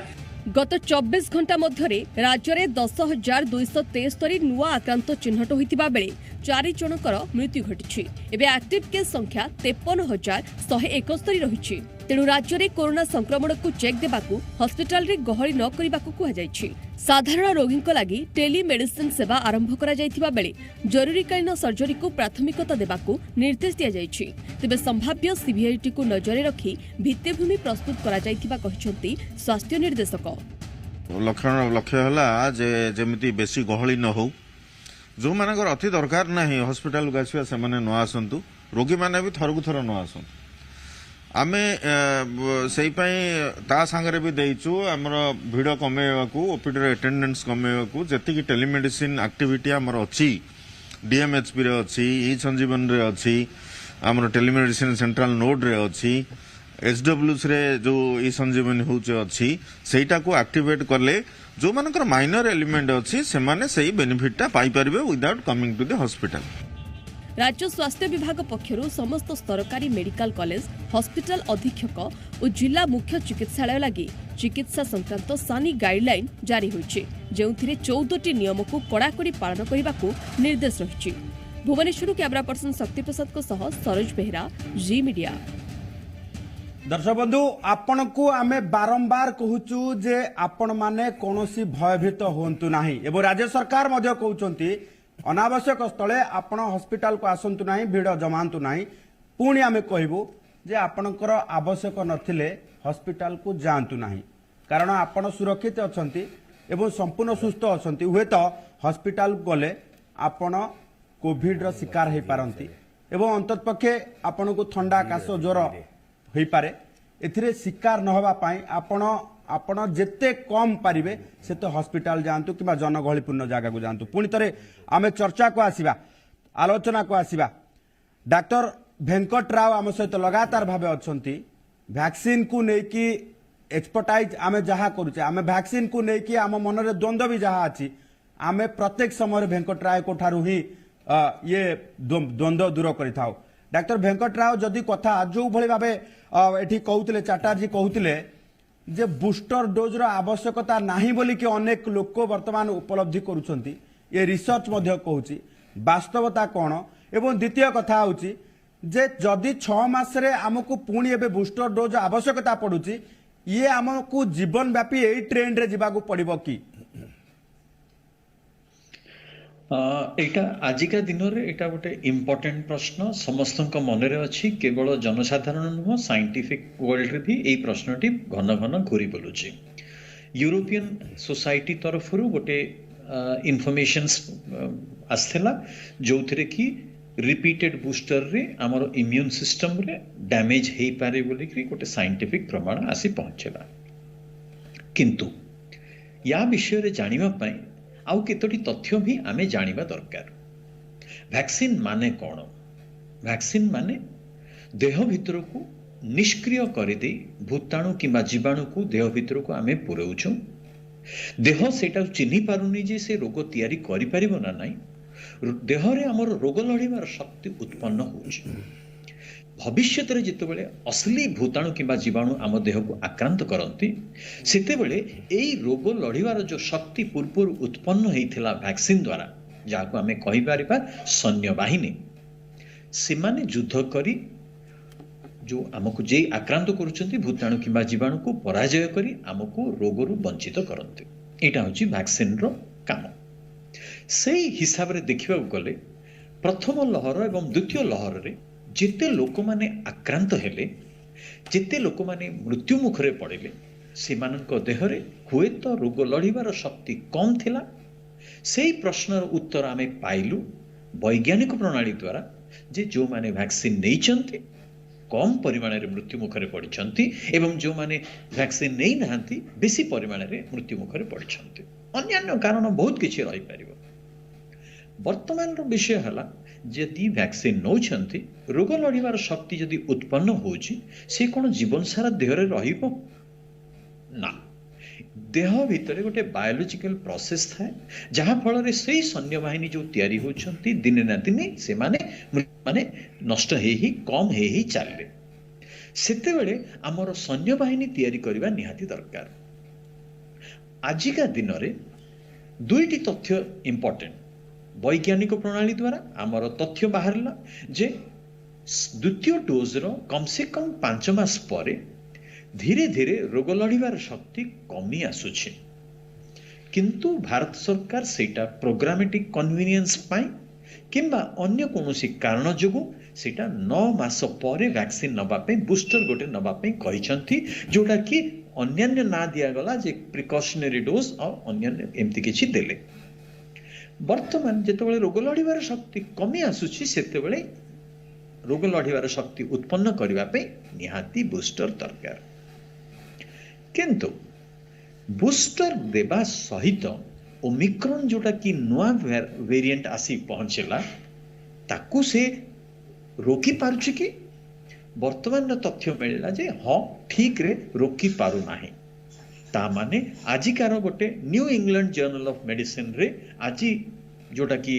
गत 24 घंटा मध्य राज्य में 10,273 नुआ आक्रांत चिन्हट होता बेले 4 जनकर मृत्यु घटी। एवं एक्टिव केस संख्या 53,171 रही। तेणु राज्य में कोरोना संक्रमण को चेक देवाकू हॉस्पिटल रे गहली न करने कहुଯାଇଛି। साधारण रोगी लगी टेलीमेडिसिन सेवा आरंभ करा जायथिबा बेले जरूरीकालीन सर्जरी को प्राथमिकता देवाकू निर्देश दिया जायछि। तेबे संभाव्य सीवियरिटी को नजर रखी भित्तिभूमि प्रस्तुत करा जायथिबा कहिसंती स्वास्थ्य निर्देशक। लक्ष्य होला जे जेमिति बेसी गहली न हो जो मानकर अति दरकार नाही हॉस्पिटल को आसीबा से माने न आसंतु रोगी माने भी थरकु थर न आसंतु आमे सेई पई ता संगरे भी देइछु हमर भिड कमेवाकू ओपीडी रे अटेंडेंस कमेवाकू जेति की टेलीमेडिसिन एक्टिविटी हमर अछि डीएमएचपी रे अछि ई संजीवन रे अछि हमर टेलीमेडिसिन सेंट्रल नोड रे अछि एसडब्ल्यूएस रे जो ई संजीवन होचे अछि सेटा को एक्टिवेट करले जो मानकर माइनर एलिमेंट अछि से माने सेई बेनिफिटटा पाई परिबे without coming to the hospital. राज्य स्वास्थ्य विभाग पक्षरु समस्त सरकारी मेडिकल कॉलेज हॉस्पिटल अधीक्षक और जिला मुख्य चिकित्सालय लगी चिकित्सा संक्रांत सानी गाइडलाइन जारी होइछि जेउथिरे 14टी नियम को कड़ाकड़ी पालन करने को निर्देश रही। भुवनेश्वर कैमरा पर्सन शक्ति प्रसाद को सह सरोज बेहरा जी मीडिया। दर्शक बंधु आपण को आमे बारंबार कहूचु जे आपण माने कोनोसी भयभीत होंतु नाही एवं राज्य सरकार मध्य कहउचंती अनावश्यक स्थले आपण हॉस्पिटल को आसंतु नाही भिड़ जमांतु नाही पुणी आमे कहबो जे आपणकर आवश्यक नथिले हॉस्पिटल को जांतु नाही कारण आपण सुरक्षित अछंती एवं संपूर्ण सुस्थ अछंती हुए तो हॉस्पिटल गले आपण कोविड रो शिकार हे पारंती एवं अंततपक्षे आपण को ठंडा काश ज्वर होई पारे एथिरे शिकार न होबा पई आपण जेते कम पारिबे से तो हॉस्पिटल जांतु किबा जनगहलीपूर्ण जगह को जांतु। पुणी तरे आमे चर्चा को आसीबा आलोचना को आसीबा डॉक्टर वेंकट राव आम सहित लगातार भावे अछंती वैक्सीन को नेकी एक्सपर्टाइज आमे जहा करूचे आमे वैक्सीन को नेकी आम मन रे द्वंद्व भी जहा अछि आमे प्रत्येक समय वेंकट राव को ठारू ही ये द्वंद्व दूर करिथाउ। डॉक्टर वेंकट राव जदि कथा जो भली भावे एठी कहउतले चटर्जी कहउतले जे बूस्टर डोज रो आवश्यकता नहीं बोली कि अनेक लोक वर्तमान उपलब्धि करुछंती ये रिसर्च मध्य कहूची वास्तवता कौन एवं द्वितीय कथा होची जे जदि 6 मास रे हमकु पुणी एबे बूस्टर डोज आवश्यकता पड़ुची ये हमकु जीवन व्यापी एई ट्रेंड रे जिबाकू पड़िबो कि एटा आजिका दिन रे एटा गोटे इम्पोर्टेंट प्रश्न समस्त मन रे अछि केवल जनसाधारण नुह साइंटिफिक वर्ल्ड रे भी एई प्रश्नटी घन घन घूरी बोलुछि। यूरोपियन सोसाइटी तरफ गोटे इनफॉरमेशंस आस्थला जो थिरे कि रिपीटेड बूस्टर रे हमर इम्यून सिस्टम रे डैमेज हे पारे बोली कि गोटे साइंटिफिक प्रमाण आसी पहुंचेला किंतु या विषय रे जानिबा पई आउ केतोटी तथ्य भी आमे जानिबा दरकार। वैक्सीन माने कौन वैक्सीन माने देह भितर को निष्क्रिय कर दे भूताणु किंबा जीवाणु को देह भितर को आमे पुरौछु देह सेटा चिन्हि पारुनी जे से रोग तैयारी करि परिबो ना नाही देह रे हमर रोग लढिबार शक्ति उत्पन्न होउछ। भविष्य रे जितेबले असली भूताणु किंबा जीवाणु आम देह को आक्रांत करती सेतेबले एई रोग लढिबार जो शक्ति पूर्व उत्पन्न होइथिला वैक्सीन द्वारा जाको आमे कहि पारिबा सैन्य बाहिनी से माने युद्ध करी जो आमको जे आक्रांत करुछंती भूताणु किंबा जीवाणु को पराजय करी आमको रोगरु वंचित करते एटा होची वैक्सीन रो काम। सेई हिसाब रे देखिबा गले प्रथम लहर एवं द्वितीय लहर रे जिते लोक माने आक्रांत हेले जिते लोक माने मृत्यु मुखरे पड़े से देहरे हुए तो रोग लड़िबार शक्ति कम थिला से प्रश्नर उत्तर आमे पाइलु वैज्ञानिक प्रणाली द्वारा जे जो माने वैक्सीन नहीं कम परिमाण रे मृत्यु मुखरे पड़िछंती एवं जो माने वैक्सीन नै नाहंती बेसी परिमाण रे मृत्यु मुखरे पड़िछंती अन्य कारण बहुत किछि रहि परिबो वर्तमान रो विषय हला जदि वैक्सीन नौछंती रोग लड़िबार शक्ति जदि उत्पन्न होउची से कोन जीवन सारा देह रे रहिबो ना देह भितर गोटे बायोलॉजिकल प्रोसेस थाए जहाँ फल से सैन्य बाहिनी जो तैयारी होती दिने ना दिने से माने नष्ट ही कम ही चलले सेते बेले आमर सैन्य बाहिनी तैयारी करबा निहाती दरकार आजिका दिन रे दुईटी तथ्य इंपोर्टेंट वैज्ञानिक प्रणाली द्वारा आमर तथ्य बाहरला जे द्वितीय डोज रो कम से कम 5 मास परे धीरे धीरे रोग लड़िबार शक्ति कमी आसुछि किंतु भारत सरकार सेटा प्रोग्रामेटिक कन्वीनियंस पाई किंबा अन्य कोनोसी कारण जोगु सेटा 9 मास परे वैक्सीन नबा पे बूस्टर गोटे नबा पे कहिसंती जोटा कि अन्य ना दिया गला जे प्रिकॉशनरी डोज और अन्य एमती किछि देले वर्तमान जेतेबेले रोग लड़िबार शक्ति कमी आसुछि सेतेबेले रोग लड़िबार शक्ति उत्पन्न करबा पे निहाती बूस्टर दरकार किंतु बूस्टर देबा सहित ओमिक्रॉन जोटा कि नुआ वेरिएंट आसी पहुंचला ताकू से रोकी पारुछि कि वर्तमान तथ्य मिलला जे हाँ ठीक रे रोकी पारु नाही ता माने आजिकार गोटे new England journal of medicine रे आजी जोटा कि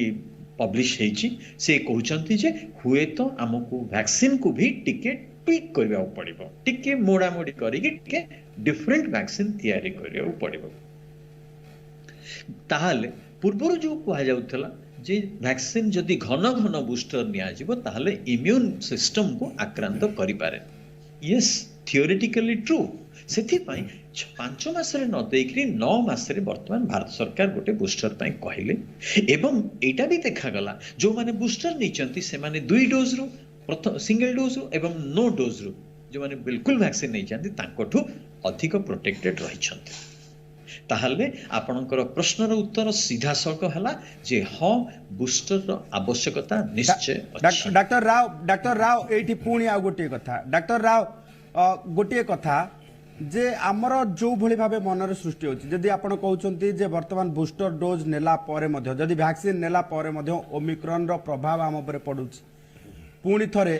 पब्लिश हेची से कहउचंती जे हुए तो हमकु वैक्सीन को भी टिके ट्विक करबा पड़िबो टिके मोड़ा मोड़ी करिके टिके डिफरेंट वैक्सीन तैयारी करबा पड़िबो ताहाले पूर्वरु जो कहा जाउथला जे वैक्सीन जदि घन घन बूस्टर निया जिवो ताहाले इम्यून सिस्टम को आक्रांत करि पारे यस थियोरेटिकली ट्रू सेथि पई 5 मास रे न देखि 9 मास रे वर्तमान भारत सरकार गोटे बूस्टर पई कहिले एवं एटा भी देखा गला जो माने बूस्टर निचंती से माने 2 डोज रो प्रथम सिंगल डोज रो एवं नो डोज रो जो माने बिल्कुल वैक्सीन नहीं जानती तांकोठु अधिक प्रोटेक्टेड रहिछंती ताहले आपणकर प्रश्नर उत्तर सीधा सक हला जे हाँ बूस्टर रो आवश्यकता निश्चय अछि डॉक्टर राव एठी पुणी आ गोटे कथा डॉक्टर राव गोटे कथा जे आमर जो भली भाबे मनरे सृष्टि होछि जदि आपण कहउछंती जे वर्तमान बूस्टर डोज नेला परे मध्ये जदि वैक्सीन नेला परे मध्ये ओमिक्रॉन रो प्रभाव आम ऊपर पडुछि पुणी थरे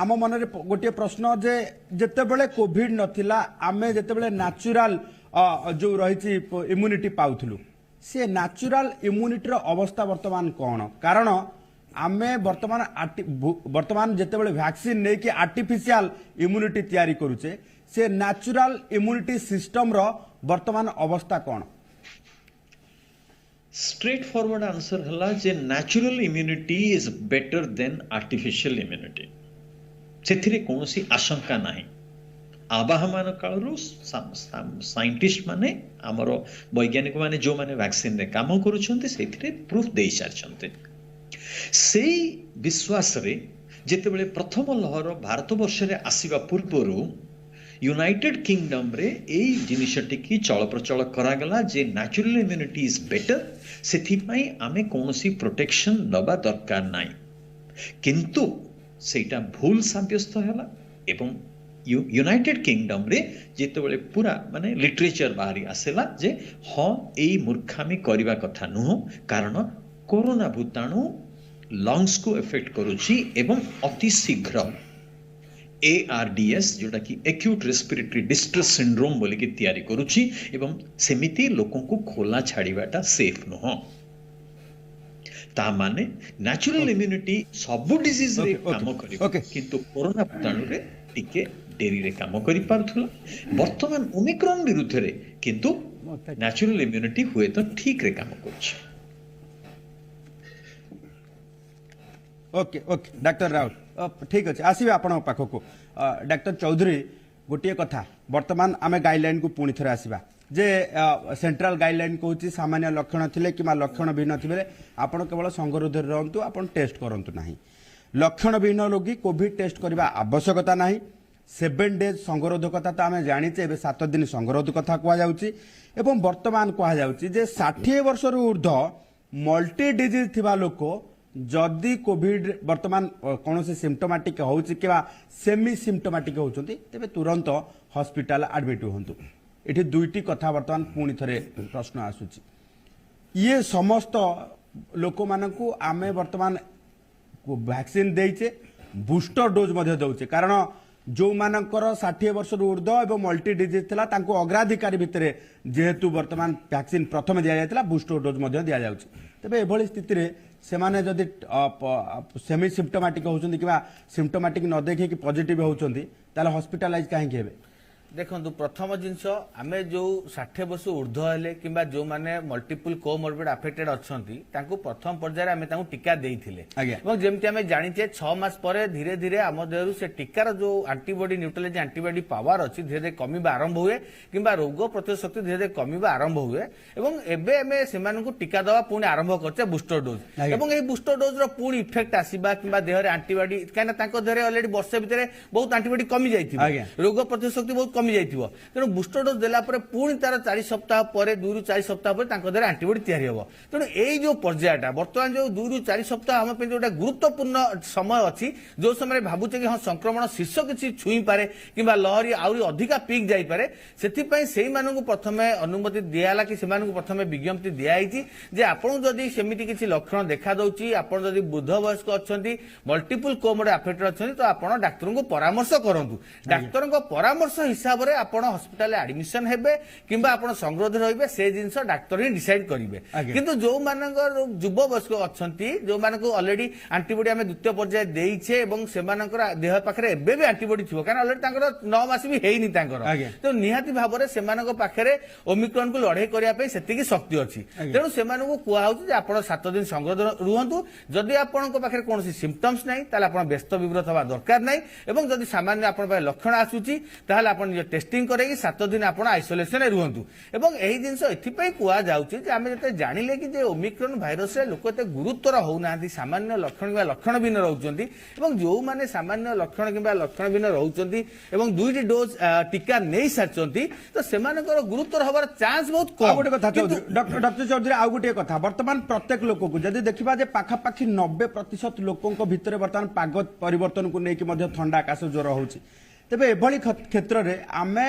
आम मनरे गोटे प्रश्न जे जेते बेले कोविड नथिला आमे जेते बेले नेचुरल जो रही इम्यूनिटी पाउथलु से नेचुरल इम्यूनिटी रो अवस्था वर्तमान कौन कारण आमे वर्तमान जेते बेले वैक्सीन नै कि आर्टिफिशियल इम्यूनिटी तैयारी करूचे से नेचुरल इम्यूनिटी सिस्टम रो वर्तमान अवस्था कौन स्ट्रेट फॉरवर्ड आंसर हला जे natural immunity is better than artificial immunity सेथिरे कोनोसी आशंका नाही आवाहमान कालरू साइंटिस्ट माने आमर वैज्ञानिक माने जो माने वैक्सीन रे काम करूछंते सेथिरे प्रूफ देई सारछंते सेई विश्वास रे जेते बेले प्रथम लहर भारत वर्ष रे आसीबा पूर्वरु यूनाइटेड किंगडम रे एई जिनिसटी की चल प्रचल करा गला जे नेचुरल इम्यूनिटी इज बेटर सेथि पई आमे कोनोसी प्रोटेक्शन नबा दरकार नाही किंतु सेटा भूल साब्यस्त हला एवं यूनाइटेड किंगडम रे जेते बेले पूरा माने लिटरेचर बाहरी आसेला जे हाँ एई मूर्खामी करिबा कथा नुह कारण कोरोना भूताणु लंग्स को इफेक्ट करूची एवं अति शीघ्र ARDS जोटा कि एक्यूट रेस्पिरेटरी डिस्ट्रेस सिंड्रोम बोली कि तैयारी करूची एवं सेमिति लोकों को खोला छाड़ीबाटा सेफ नुह ता माने नेचुरल इम्यूनिटी सब डिजीज रे काम करिबो किंतु कोरोना भूताणु रे टिके डेरी रे काम करि पारथुला वर्तमान ओमिक्रॉन विरुद्ध रे किंतु नेचुरल इम्यूनिटी हुए तो ठीक रे काम करछ ओके ओके डॉक्टर राउत ठीक अच्छे आसवे आपण पाखक डॉक्टर चौधरी गोटे कथा वर्तमान आम गाइडलाइन को पुणी थे आसवा जे सेंट्रल गाइडलाइन कहूँ सामान्य लक्षण थिले कि लक्षण भिन्न थे आपण केवल संगरोध रहतु आप टेस्ट करूँ ना लक्षण भिन्न रोगी कोविड टेस्ट करने आवश्यकता ना 7 डेज संगरोधकता तो आम जाचे 7 दिन संगरोध कथा कहु वर्तमान कहु 60 वर्ष ऊर्ध्व मल्टी डिजीज थिबा लोक जदि कोविड वर्तमान कौन से सिम्टोमेटिक होउछि कि सेमी सिम्टोमेटिक होउछंती तेबे तुरंत हॉस्पिटल एडमिट हुंतु। एठी दुईटी कथा वर्तमान पुणी थरे प्रश्न आसुछि। ये समस्त लोक मानकु आमे वर्तमान वैक्सीन देइचे, बूस्टर डोज मध्य दउचे, कारण जो मानकर 60 वर्ष ऊर्ध्व एवं मल्टी डिजीज थिला तांको अग्राधिकारी भितरे जेहेतु वर्तमान वैक्सीन प्रथम दिया जायतिला बूस्टर डोज मध्य दिया जाउछि। तबे एभଳି स्थिति सेमाने जदि सेमी सिम्टोमेटिक होउछंती किबा सिम्टोमेटिक न देखि कि पॉजिटिव होउछंती ताले हॉस्पिटलाइज काहे कि हेबे? देखो प्रथम जिनस आम जो 60 वर्ष ऊर्ध्व हेले कि जो माने मल्टीपल कोमोर्बिड अफेक्टेड अच्छी प्रथम पर्यायर आम टीका देइथिले जमती आम जानिचे 6 मास पर धीरे धीरे आम देहरु से टीकार जो एंटीबॉडी न्यूट्रलाइज एंटीबॉडी पावर अच्छी धीरे धीरे कमिबा आरंभ हुए कि रोग प्रतिरोध शक्ति धीरे धीरे कमिबा आरंभ हुए एवं एबे आमे सेमानकु टीका दवा पुणी आरंभ करछे बूस्टर डोज एवं ए बूस्टर डोज रो पुणी इफेक्ट आसीबा कि देहरे एंटीबॉडी काना तांको देहरे ऑलरेडी वर्ष भितरे बहुत एंटीबॉडी कमी जाइथिबा रोग प्रतिरोध शक्ति बहुत कमी जाइथिबो तेणु बूस्टर डोज देला परे पुणी तार 4 सप्ताह पर 2 ରୁ 4 सप्ताह पर तांको देहरे एंटीबॉडी तैयारी हबो। तेणु एई जो पर्यायटा वर्तमान जो 2 ରୁ 4 सप्ताह हम पे जोटा गुरुत्वपूर्ण समय अछि जो समय भाबुचे कि हां संक्रमण शीर्ष किछि छुई पारे किबा लहरी आउरी अधिका पीक जाई पारे सेति पई सेही मानकु प्रथमे अनुमति दियाला कि सेमानकु प्रथमे विज्ञप्ति दियाइछि जे आपण जदि सेमिति किछि लक्षण देखा दउछि आपण जदि वृद्ध वयस्क अछंती मल्टीपल कोमोर्बिड अफेक्टेड अछंती तो आपण डाक्टरको परामर्श करंतु। डाक्टरको परामर्श हिसाब रे आपण हॉस्पिटल एडमिशन हेबे किबा आपण संग्रोध रहिबे से जिंस डाक्टर ही डिसाइड करिवे। किंतु जो मानकर युव वयस्क अछंती जो मानको ऑलरेडी एंटीबॉडी हमें द्वितीय पर्याय देइछे एवं सेमानकर देह पाखरे एबे भी एंटीबॉडी थिबो कारण ऑलरेडी तांकर 9 मास भी हेइनी तांकर तो निहाती भाबरे सेमानक पाखरे ओमिक्रॉन को लड़ाई करिया पे सेति की शक्ति अछि। तेणु सेमानकु कुआ होछि जे आपण 7 दिन संग्रोध रुहंतु जदि आपणक पाखरे कोनोसी सिम्पटम्स नै ताले आपण व्यस्त विव्रत हवा दरकार नै एवं जदि सामान्य आपण पाखरे लक्षण आसुची ताले आपण जे टेस्टिंग करेगी 7 दिन आपण आइसोलेशन रुहंतु एवं एही जिंस एथिपई कुआ जाउची जे आमे जते जानिले कि जे ओमिक्रॉन भाइरस रे लोक एते गुरुतर होउनांती सामान्य लक्षण किबा लक्षण बिन रहउचंती एवं जो माने सामान्य लक्षण किबा लक्षण बिन रहउचंती एवं दुईटी डोज टीका नै साचंती तो सेमानकर गुरुतर हबार चांस बहुत कम। गोटे कथा डॉक्टर चौधरी आ गोटे कथा वर्तमान प्रत्येक लोक को जदि देखिबा जे पाखापाखि 90% लोकंक भितरे वर्तमान पाग परिवर्तन को नेकी मध्य ठंडा काश ज्वर होउची तेबे एभली क्षेत्र रे आमे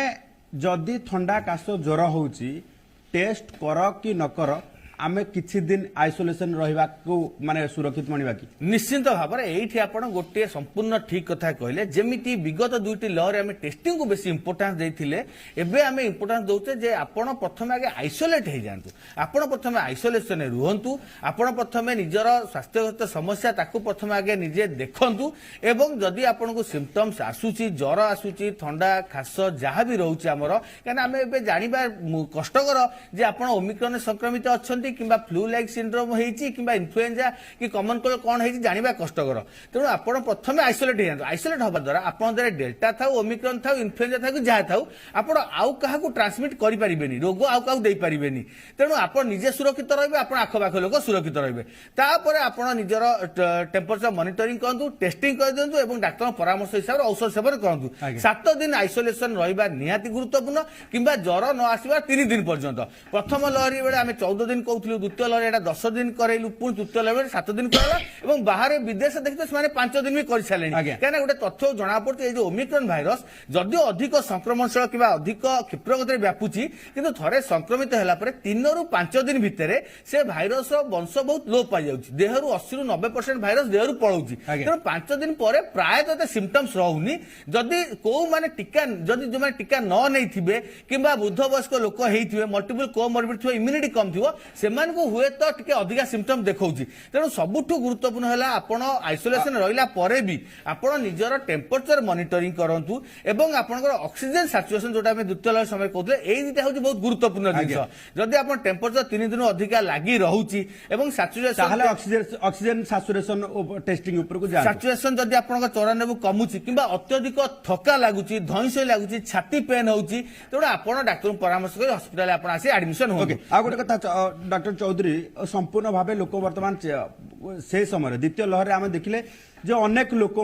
जदि ठंडा काश ज्वर होउची टेस्ट कर कि न कर आमे किछि दिन आइसोलेशन रहिबा को माने सुरक्षित मानिबा कि निश्चित भाव में एठी आपण गोटे संपूर्ण ठीक कथा कहले जेमिति विगत दुईटी लहर आमे टेस्टिंग को बेसी इंपोर्टेंस देथिले एबे आमे इंपोर्टेंस दोचे जे आपण प्रथमे आगे आइसोलेट हे जानतु आपण प्रथमे आइसोलेशन रे रुहंतु आपण प्रथमे निजर स्वास्थ्यगत समस्या ताकू प्रथमे आगे निजे देखंतु एवं जदि आपण को सिम्पटम्स आसुची ज्वर आसुची ठंडा खास जहा भी रहउची हमर कारण आमे एबे जानिबा कष्टकर जे आपण ओमिक्रॉन संक्रमित अछंती किंबा फ्लू लाइक सिंड्रोम हेची किंबा इन्फ्लुएंजा कि कॉमन कोल्ड कोन हेची जानिबा कष्टकर। तेणु आपण प्रथमे आइसोलेट हे जानतु आइसोलेट हबा द्वारा आपण दरे डेल्टा थाउ ओमिक्रॉन थाउ इन्फ्लुएंजा थाउ जहा थाउ आपण आउ काहा को ट्रांसमिट करि परिबेनी रोग आउ काउ देई परिबेनी। तेणु आपण निजे सुरक्षित रहबे आपण आखपाख लोक सुरक्षित रहबे तापर आपण निजर टेम्परेचर मॉनिटरिंग करंतु टेस्टिंग कर दियंतु एवं डाक्टर परामर्श हिसाब रे औषध सेवन करंतु 7 दिन आइसोलेशन रहबा निहाती गुरुत्वपूर्ण किंबा ज्वर न आसीबा 3 दिन पर्यंत प्रथम लहरी बेले आमे 14 दिन कहउथिलु द्वितीय लहरी एटा 10 दिन करैलु पुण तृतीय लहरी 7 दिन करला एवं बाहर विदेश देखते से 5 दिन भी कर सालेनी काना गोटे तथ्य जना पड़ते जो ओमिक्रॉन भाइरस जदि अधिक संक्रमणशील किबा अधिक क्षिप्रगति व्यापुची किंतु थरे संक्रमित होला परे 3 ରୁ 5 दिन भितरे से भाइरस वंश बहुत लो पाई जाउची देहरु 80 ରୁ 90% भाइरस देहरु पळौची तेणु 5 दिन परे प्राय तो सिम्पटम्स रहउनी जदि को माने टीका जदि जो माने टीका न नै थिबे किबा वृद्ध वयस्क लोक हेइथिबे मल्टीपल कोमोर्बिड थिबे इम्यूनिटी कम थिबो सेमान को हुए तो टिके अधिका सिम्पटम देखौची। तेणु सबुठु गुरुत्वपूर्ण है आपण आइसोलेशन रहिला परे भी आपण निजर टेम्परेचर मॉनिटरिंग करंतु एवं आपनकर ऑक्सीजन सैचुरेशन जोटा हम द्वितीय लहर समय कहते एई दिटा होची बहुत गुरुत्वपूर्ण जिंस जदि आपण टेम्परेचर 3 दिन अधिका लागि रहउची एवं सैचुरेशन ताहले ऑक्सीजन सैचुरेशन टेस्टिंग ऊपर को जा सैचुरेशन जदि आपनकर 94 कमुची किबा अत्यधिक थका लागुची धइसई लागुची छाती पेन होउची तेणु आपण डाक्टर परामर्श कर हॉस्पिटल आपण आसी एडमिशन हो। आ गोटे कथा डॉक्टर चौधरी संपूर्ण भाव लोक वर्तमान से समय द्वितीय लहर आम देखिले जो अनेक लोक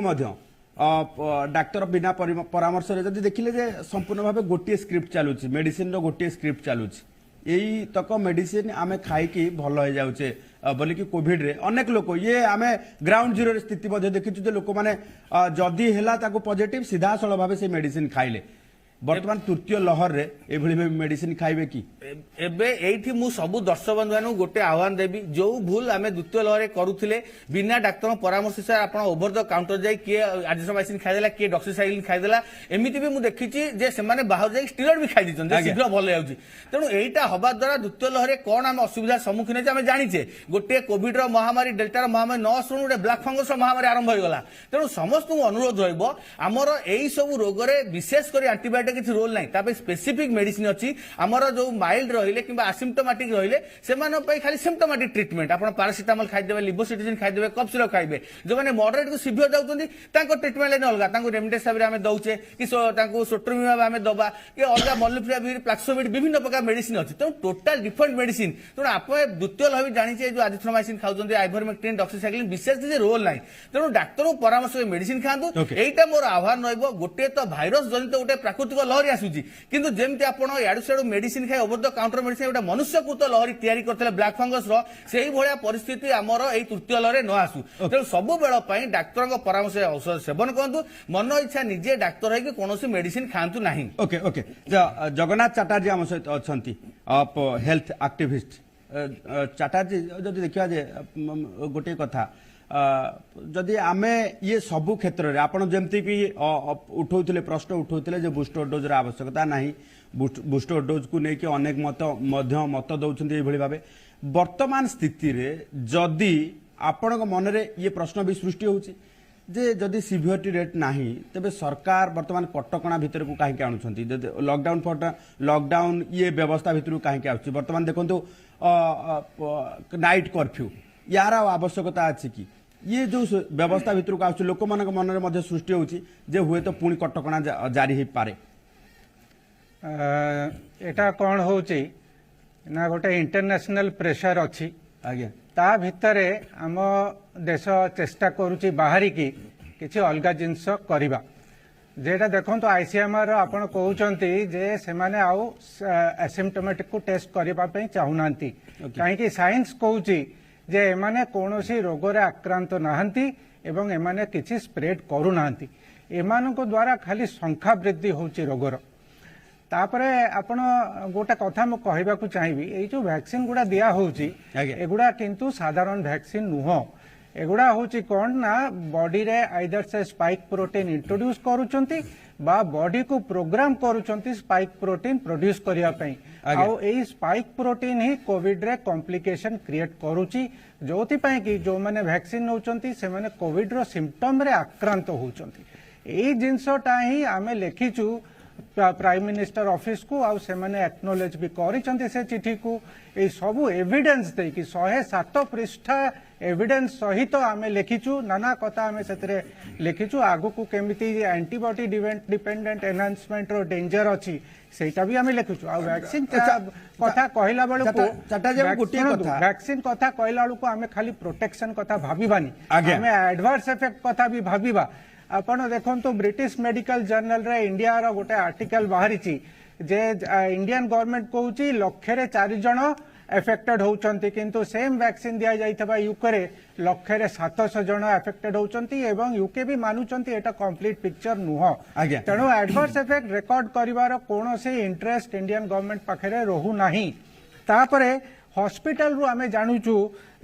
डाक्तर बिना परामर्श जदि देखिले जे संपूर्ण भाव गोटे स्क्रिप्ट चलुची मेडिसिन रो गोटे स्क्रिप्ट चलुची यही तक मेडिसिन आम खाई भल हो जाऊे बोली कि कोविड रे अनेक लोक ये आम ग्राउंड जीरो रे स्थिति देखीचु जे लोक मैंने जदि है पॉजिटिव सीधा सड़क भाव से मेडिसिन खाइले बर्तमान तृतीय लहर रे एभली मेडिसिन खाइबे कि एबे एठी मु सबु दर्शक बंधु मानू गोटे आह्वान देबी जो भूल आमे द्वितीय लहर करूथिले बिना डाक्टर परामर्श से आपण ओवर द काउंटर जाई किए आजिथ्रोमाइसिन खाइदेला किए डॉक्सीसाइक्लिन खाइदेला एमिति भी मु देखिछि जे सेमाने बाहर जाई स्टेरॉइड भी खाइ दिछन जे शीघ्र भल जाउछि तेणु एटा हबा द्वारा द्वितीय लहर कोन आमे असुविधा सम्मुखीन जे आमे जानिछे गोटे कोविड रो महामारी डेल्टा रो महामारी न आसुन गोटे ब्लैक फंगस रो महामारी आरंभ होई गला तेणु समस्त अनुरोध रहइबो हमर एई सब रोग रे विशेष करी एंटीबायोटिक किसी रोल नहीं तापे स्पेसिफिक मेडिसिन अच्छी आमर जो माइल्ड रहिले कि आसिम्टोमेटिक रहिले सेमानो पई खाली सिम्टोमेटिक ट्रीटमेंट आपण पैरासिटामोल खाइदेबे लिबोसिटिजिन खाइदेबे कफ सिरप खाइबे जो माने मॉडरेट को सिवियर जाउतोंदी तांको ट्रीटमेंट लाइन अलगा तांको रेमडेसिविर आमे दउचे कि तांको सोट्रोमिमाब आमे दबा कि अलगा मॉलनुपिराविर प्लाक्सोविड विभिन्न प्रकार मेडिसिन अछि तो टोटल डिफरेंट मेडिसिन तो आप द्वितीय लहर जानिछे जो आजिथ्रोमाइसिन खाउतोंदी आइवरमेक्टिन डॉक्सीसाइक्लिन विशेष किसी रोल नहीं तेणु डाक्टर परामर्श मेडिसिन खांतु एटा मोर आह्वान रहइबो गोटे तो भाइरस जनित गोटे प्राकृतिक लहरी आसूची किंतु जेमती आपण याडू सेडू मेडिसिन खाई ओवर द काउंटर मेडिसिन गोटे मनुष्यकृत लहरी तैयारी करथिले ब्लैक फंगस रो सेही भलिया परिस्थिति हमर एई तृतीय लहरे न आसू तेणु सब बेल पई डाक्टर परामर्श औषध सेवन करंतु मन इच्छा निजे डाक्टर है कि कोनोसी मेडिसिन खांतु नाही ओके ओके जगन्नाथ चटर्जी आम सहित अछंती आप हेल्थ एक्टिविस्ट चटर्जी जदि देखिया जे गोटे कथा जदि आमे ये सबु क्षेत्र रे आपण जेमती कि उठौथिले प्रश्न उठौथिले जे बूस्टर डोज रा आवश्यकता नाही बूस्टर डोज को नेकी अनेक मत दउछन्ती एभली भाबे वर्तमान स्थिति रे जदि आपण मन रे ये प्रश्न भी सृष्टि होउची जे जदि सिवियरिटी रेट नाही तबे सरकार वर्तमान कटकणा भितर को काहे आणुछन्ती लॉकडाउन ये व्यवस्था भितर काहे आउची वर्तमान देखंतु नाइट कर्फ्यू यार आवश्यकता अछि कि ये जो व्यवस्था भितर को आउची लोक मानक मन रे मध्ये सृष्टि होउची जे हुए तो पुणी कटकणा जारी हे पारे एटा कोन होउची ना गोटे इंटरनेशनल प्रेशर अछि आज्ञा ता भितरे आम देश चेष्टा करुची बाहरी की किछि अलगा जिंस करिबा जेटा देखंतु आईसीएमआर आपण कहउचंती जे सेमाने आउ एसिम्टोमेटिक को टेस्ट करिबा पई चाहुनांती काहे कि साइंस कहउची जे एमाने कोनोसी रोग रे आक्रांत नाहंती एवं एमाने किछि स्प्रेड करू नाहंती एमानको द्वारा खाली संख्या वृद्धि होची रोगर तापरे आपण गोटे कथा मु कहबा को चाहिबी ए जो वैक्सीन गुडा दिया होची एगुडा किंतु साधारण वैक्सीन नुह एगुडा होची कोन ना बॉडी रे आइदर से स्पाइक प्रोटीन इंट्रोड्यूस करूचंती बा बॉडी को प्रोग्राम करूचंती स्पाइक प्रोटीन प्रोड्यूस करिया पई आउ एई स्पाइक प्रोटीन ही कोविड रे कॉम्प्लिकेशन क्रिएट करूची जोथि पई कि जो माने वैक्सीन नउचंती से माने कोविड रो सिम्पटम रे आक्रांत होचंती एई जिंसटा ही आमे लेखिचु प्राइम मिनिस्टर ऑफिस को आउ से माने एक्नॉलेज भी करिसंती से चिठी को ए सबु एविडेंस दे कि 107 पृष्ठ एविडेंस सहित आमे लेखिचु नाना कथा आमे सेतरे लेखिचु आगु को केमिति एंटीबॉडी डिपेंडेंट एनहांसमेंट रो डेंजर अछि सेटा भी आमे लेखिचु आ वैक्सीन कथा कहला बेलु को वैक्सीन कथा कहला बेलु को आमे खाली प्रोटेक्शन कथा भाबिबानी आमे एडवर्स इफेक्ट कथा भी भाबिबा आपण देखंतु ब्रिटिश मेडिकल जर्नल रे इंडिया रो गोटे आर्टिकल बाहरी जे इंडियन गवर्नमेंट कहउची लक्षरे 4 जण एफेक्टेड होउचंती किंतु सेम वैक्सीन दिया जाइथबा यूके रे लक्षरे 700 जण एफेक्टेड होउचंती एवं यूके भी मानुचंती एटा कंप्लीट पिक्चर नुह तेणु एडवर्स इफेक्ट रिकॉर्ड करिवार कोनोसी इंटरेस्ट इंडियन गवर्नमेंट पाखरे रहू नाही तापरे हॉस्पिटल रु आमे जानूचु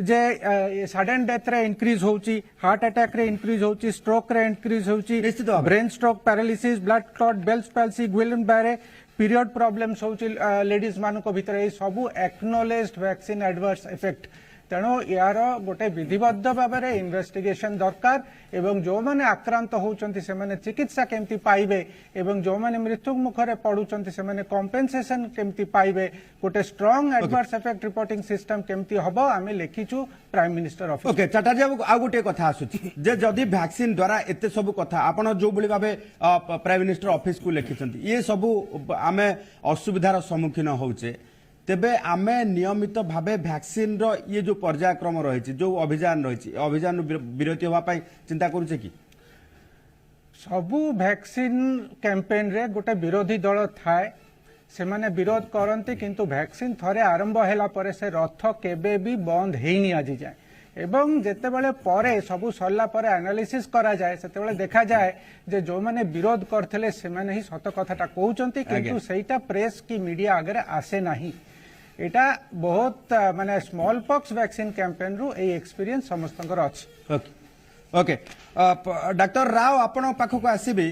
जे सडन डेथ रे इंक्रीज होउची हार्ट अटैक रे इंक्रीज होउची स्ट्रोक रे इंक्रीज होउची brain stroke paralysis blood clot Bell's palsy Guillain Barre period problems होउची लेडीज मान को भीतर ए सबु एक्नॉलेज्ड वैक्सीन एडवर्स इफेक्ट तेणु यार गोटे विधिबद्ध भाव में इन्वेस्टिगेशन दरकार एवं जो माने आक्रांत होउचंती से माने चिकित्सा केमती पाइबे एवं जो माने मृत्यु मुखरे पडुचंती से माने कॉम्पेन्सेशन केमती पाइबे गोटे strong adverse effect reporting system केमती हबो आमे लेखिचु prime minister office okay Chatterjee Babu आ गोटे कथा आसुची जे जदि वैक्सीन द्वारा एते सब कथा आपण जो बली भाबे प्राइम मिनिस्टर ऑफिस को लेखिचंती ये सब आमे असुविधार सम्मुखीन होउचे तेबे आमे नियमित भावे वैक्सीन रो ये जो पर्यायक्रम रही जो अभियान रही अभियान विरति होगा चिंता करुचे कि सबू वैक्सीन कैंपेन रे गोटे विरोधी दल थाए ସେମାନେ ବିରୋଧ କରନ୍ତି କିନ୍ତୁ ଭ୍ୟାକ୍ସିନ୍ ଥରେ ଆରମ୍ଭ ହେଲା ପରେ ସେ ରଥ କେବେ ବି ବନ୍ଦ ହେଇନି ଆଜି ଯାଏ ଏବଂ ଯେତେବେଳେ ପରେ ସବୁ ସରିଲା ପରେ ଆନାଲିସିସ୍ କରାଯାଏ ସେତେବେଳେ ଦେଖାଯାଏ ଯେ ଯେଉଁମାନେ ବିରୋଧ କରିଥିଲେ ସେମାନେ ହିଁ ସତ କଥାଟା କହୁଛନ୍ତି କିନ୍ତୁ ସେଇଟା ପ୍ରେସ୍ କି ମିଡିଆ ଆଗରେ ଆସେ ନାହିଁ। এটা ବହୁତ ମାନେ ସ୍ମଲ୍ ପକ୍ସ ଭ୍ୟାକ୍ସିନ୍ କ୍ୟାମ୍ପେନ୍ରୁ এই ଏକ୍ସପିରିଏନ୍ସ ସମସ୍ତଙ୍କର ଅଛି। ओके डॉक्टर राव आपण पाखक आसबि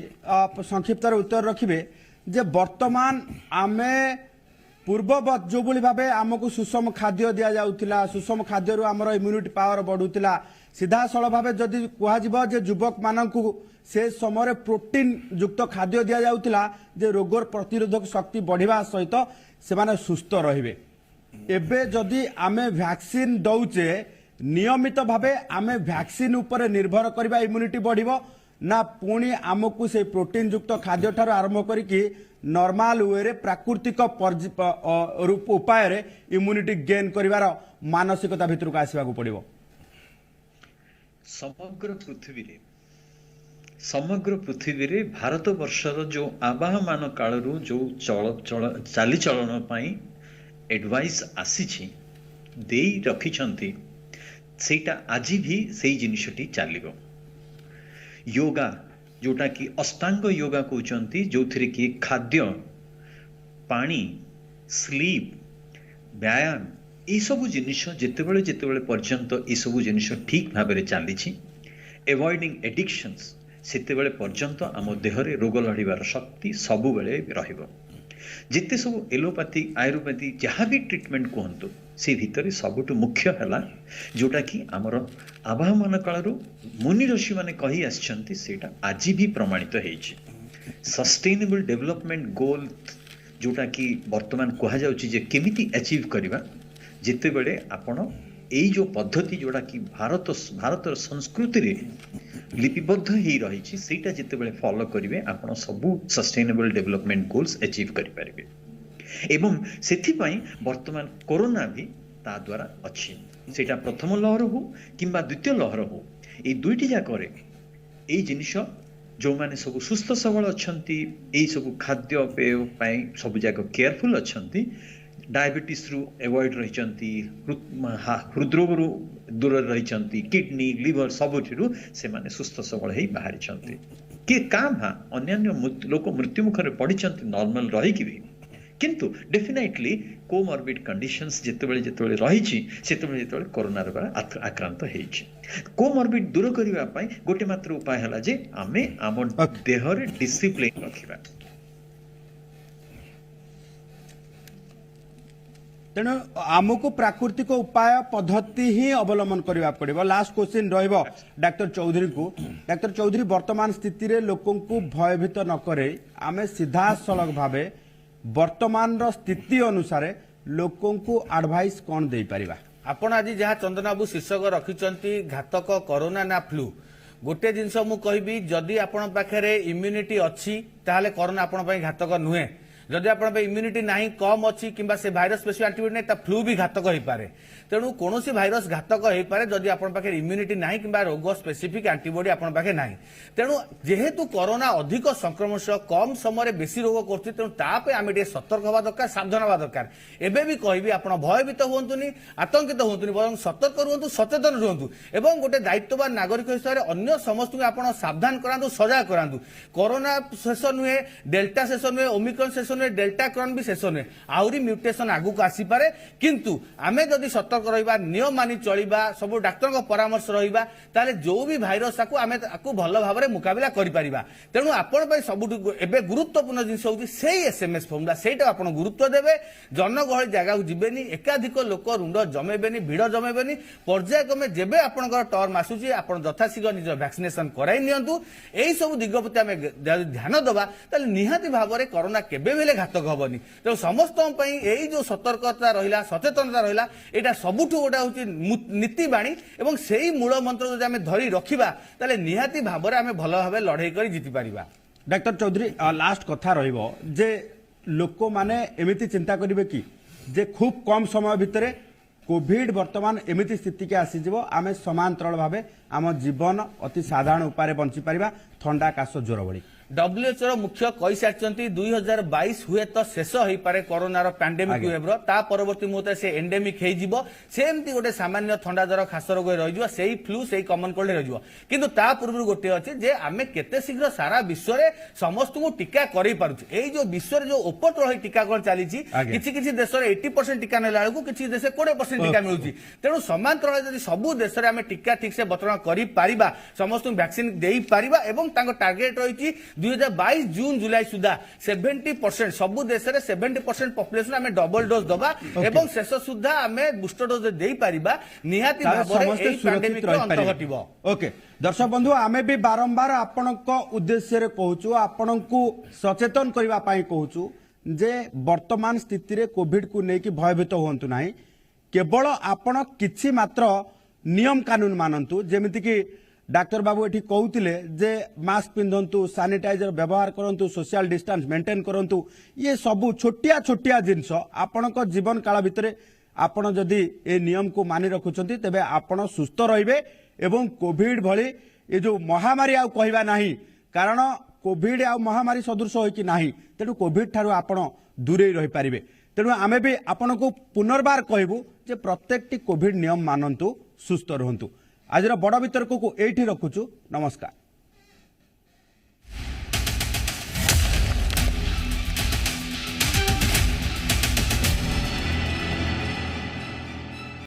संक्षिप्त उत्तर रखिबे जे वर्तमान आमे पूर्ववत जो भली भाबे आमको सुषम खाद्य दिया जाउतिला सुषम खाद्य रु हमर इम्यूनिटी पावर बढ़ुतिला सीधा सळ भाबे जदि कुहा जिवो जे युवक मानकु से समय प्रोटीन युक्त खाद्य दिया जाउतिला जे रोगर प्रतिरोधक शक्ति बढ़िबा सहित से माने सुस्थ रहिबे एबे जदि आमे वैक्सीन दउचे नियमित भावे आमे वैक्सीन ऊपर निर्भर करबा इम्यूनिटी बढ़िबो ना पुणी आमको से प्रोटीन युक्त खाद्य ठार आरंभ करिकी नॉर्मल वे रे प्राकृतिक रूप उपाय रे इम्यूनिटी गेन करिवार मानसिकता भितर को आसीबा को पड़िबो। समग्र पृथ्वी रे भारत वर्षर जो आवाहमान कालरू जो चाली चलन पाई एडवाइस आसी देई रखिछंती सेटा आज भी सही जिनिसटी चलिबो। योगा जोटा कि अष्टांग योगा कहते जो थी कि खाद्य पानी स्लीप व्यायाम ये सब जिनिस जितेबले जितेबले पर्यंत ये सब जिनिस ठीक भाव में चली एवॉइडिंग एडिक्शंस सेतेबले पर्यंत आम देहरे रोग लड़ार शक्ति सबु बेले रहिबो। जिते सब एलोपैथी आयुर्वेदी जहाँ भी ट्रिटमेंट कहतु से भितर सबुठ मुख्य है जोटा कि आमर आवाहमान कालू मुनि ऋषि मैंने कही आसटा आज भी प्रमाणित है सस्टेनेबल डेवलपमेंट गोल जोटा कि वर्तमान कहुचे केमिति अचीव करवा जिते बड़े आपण यही जो पद्धति जोड़ा कि भारत संस्कृति रे लिपिबद्ध ही रही सेटा जिते बड़े फॉलो करेंगे आपण सबू सस्टेनेबल डेवलपमेंट गोल्स अचीव करें एवं सेथिपाई वर्तमान कोरोना भी ता द्वारा अच्छी सेटा प्रथम लहर हो किंबा द्वितीय लहर हो ये दुईटी जाकरे ये जिनिस जो माने सब सुस्थ सबल अच्छी यही सब खाद्य पेय सब जाक केयरफुल अच्छी डायबिटीज रु एवॉइड रही हृदरोग रु दूर रही किडनी लिवर सबुठू से माने सुस्थ सबल ही बाहरी किए का अन्य लोक मृत्यु मुखर पड़ी नॉर्मल रही भी किंतु डेफिनेटली कोमॉर्बिड कंडीशंस जितेबले जितेबले रही जितेबले कोरोना द्वारा आक्रांत होइछि कोमॉर्बिड दूर करबा पई गोटे मात्र उपाय हला जे आमे आम देहरे डिसिप्लिन रखिबा। तेणु आमको प्राकृतिक उपाय पद्धति ही अवलंबन करबा पड़िबो। लास्ट क्वेश्चन रहिबो डॉक्टर चौधरी को। डॉक्टर चौधरी वर्तमान स्थिति रे लोकों को भयभीत न करे आमे सीधा सड़क भावे वर्तमान स्थिति अनुसार लोकों को एडवाइस कौन दे परिबा? आपण आज जहाँ चंदन बाबू शीर्षक रखिंट घातक कोरोना ना फ्लू गोटे जिनस मु कहबी जदि आपण पाखे इम्यूनिटी अच्छी ताहले कोरोना आपण पाई घातक नुहे जदि आपण इम्यूनिटी नहीं कम अच्छी किंबा से भाइरस स्पेसिफिक एंटीबॉडी नहीं फ्लू भी घातक हो पारे तेणु कौन भाइरस घातक हो पारे जदि आपण पाखे इम्यूनिटी नहीं किंबा रोग स्पेसिफिक एंटीबॉडी आपण पाखे नहीं तेणु जेहेतु कोरोना अधिक संक्रमण कम समय बेसी रोग कर तेणु तापे आम सतर्क हवा दरकार सावधान हवा दरकार एबे भी कहबी आपण भयभीत हुंतुनी आतंकित हुंतुनी बरं सतर्क रुहतु सचेतन रुहतु एवं गोटे दायित्ववान नागरिक हिसाब से अन्य समस्त आपण सावधान करांतु सजग करांतु कोरोना शेष नुहे डेल्टा शेष नुहे ओमिक्रॉन शेष नुहे डेल्टा क्रॉन भी शेष नुहे आउरी म्यूटेशन आगु आसीपारे किंतु आमे जदि सतर्क रहिबा नियम मानि चलिबा सब डाक्टर परामर्श रहिबा ताले जो भी भाइरस ताकू आमे ताकू भल भाबरे मुकाबिला करि परिबा तेणु आपण पई सबुठु एबे गुरुत्वपूर्ण जिनिस होउची सेही एसएमएस फॉर्मुला सेटा आपण गुरुत्व देबे जनगहଳି जागा को जिबेनी एकाधिक लोक रुंड जमेबेनी भिड़ जमेबेनी पर्यायक्रमे जेबे आपनकर टर्म आसुची आपण यथाशीघ्र निज वैक्सीनेशन कराई नियंतु एही सब दिग प्रति आमे ध्यान दबा ताले निहाती भाबरे कोरोना केबे बेले घातक हबनी तेणु समस्त पई एही जो सतर्कता रहिला सचेतनता रहिला एटा सबुठु गोटा होची नीति बाणी एवं सेही मूल मंत्र जदि आमे धरी रखिबा ताले निहाती भाबरे आमे भल भाबे लड़ाई करी जीति परिबा। डॉक्टर चौधरी लास्ट कथा रहिबो जे लोक माने एमिति चिंता करिवे कि जे खूब कम समय भितरे कोविड वर्तमान एमिति स्थिति के आसी जिवो आमे समांतराल भाबे आम जीवन अति साधारण उपाय बंची परिबा थंडा काश ज्वर भली WHO मुख्य कही सारी 2022 हुए तो शेष हो पारे कोरोनार पैंडेमिक वेव ता परवर्ती मुहूर्त से एंडेमिक हो सेमती गोटे सामान्य थंडा जर खास रोग रही से फ्लू से कमन कोल्ड रही किंतु ता पूर्व गोटे अच्छे जे आमे केते शीघ्र सारा विश्व में समस्त को टीका कर पारुछे एई जो विश्व जो ओपट रही टीकाकरण चली किसी देश 80% टीका नेला बेलू किसी देश 20% टीका मिलूची तेणु समांतर जदि सबू देश में आम टीका ठीक से बंटन कर समस्त वैक्सीन दे पारिबा एवं टार्गेट रही 2022 जून जुलाई सुधा 70% सबू देश में 70% पॉपुलेशन आम डबल डोज दबा एवं शेष सुधा आम बूस्टर डोज दे पारिबा निहाती भाबरे पैंडेमिक अंत घटिबो। ओके दर्शक बंधु आमे भी बारंबार आपणक उद्देश्य रे कहूचु आपणक सचेतन करबा पई कहूचु जे वर्तमान स्थिति रे कोविड को नेकी भयभीत होंतु नाही केवल आपण किछि मात्र नियम कानून मानंतु जेमिति कि डाक्टर बाबू एठी कहउतिले जे मास्क पिंधंतु सैनिटाइजर व्यवहार करंतु सोशल डिस्टेंस मेंटेन करंतु ये सब छोटिया छोटिया जिंस आपणक जीवन काल भितरे आपण जदि ए नियम को मानि रखुचंती तेबे आपण सुस्थ रहिबे एवं कोविड भली ये जो महामारी आउ कहबा नाही कारण कोविड आ महामारी सदृश होई कि नाही तेणु कोविड ठारू आपण दूरे रहि पारिबे तेणु आमे भी आपण को पुनर्बार कहबू जे प्रत्येकटी कोविड नियम मानंतु सुस्थ रहंतु आज बड़ वितर्क को एठी रखुचु नमस्कार।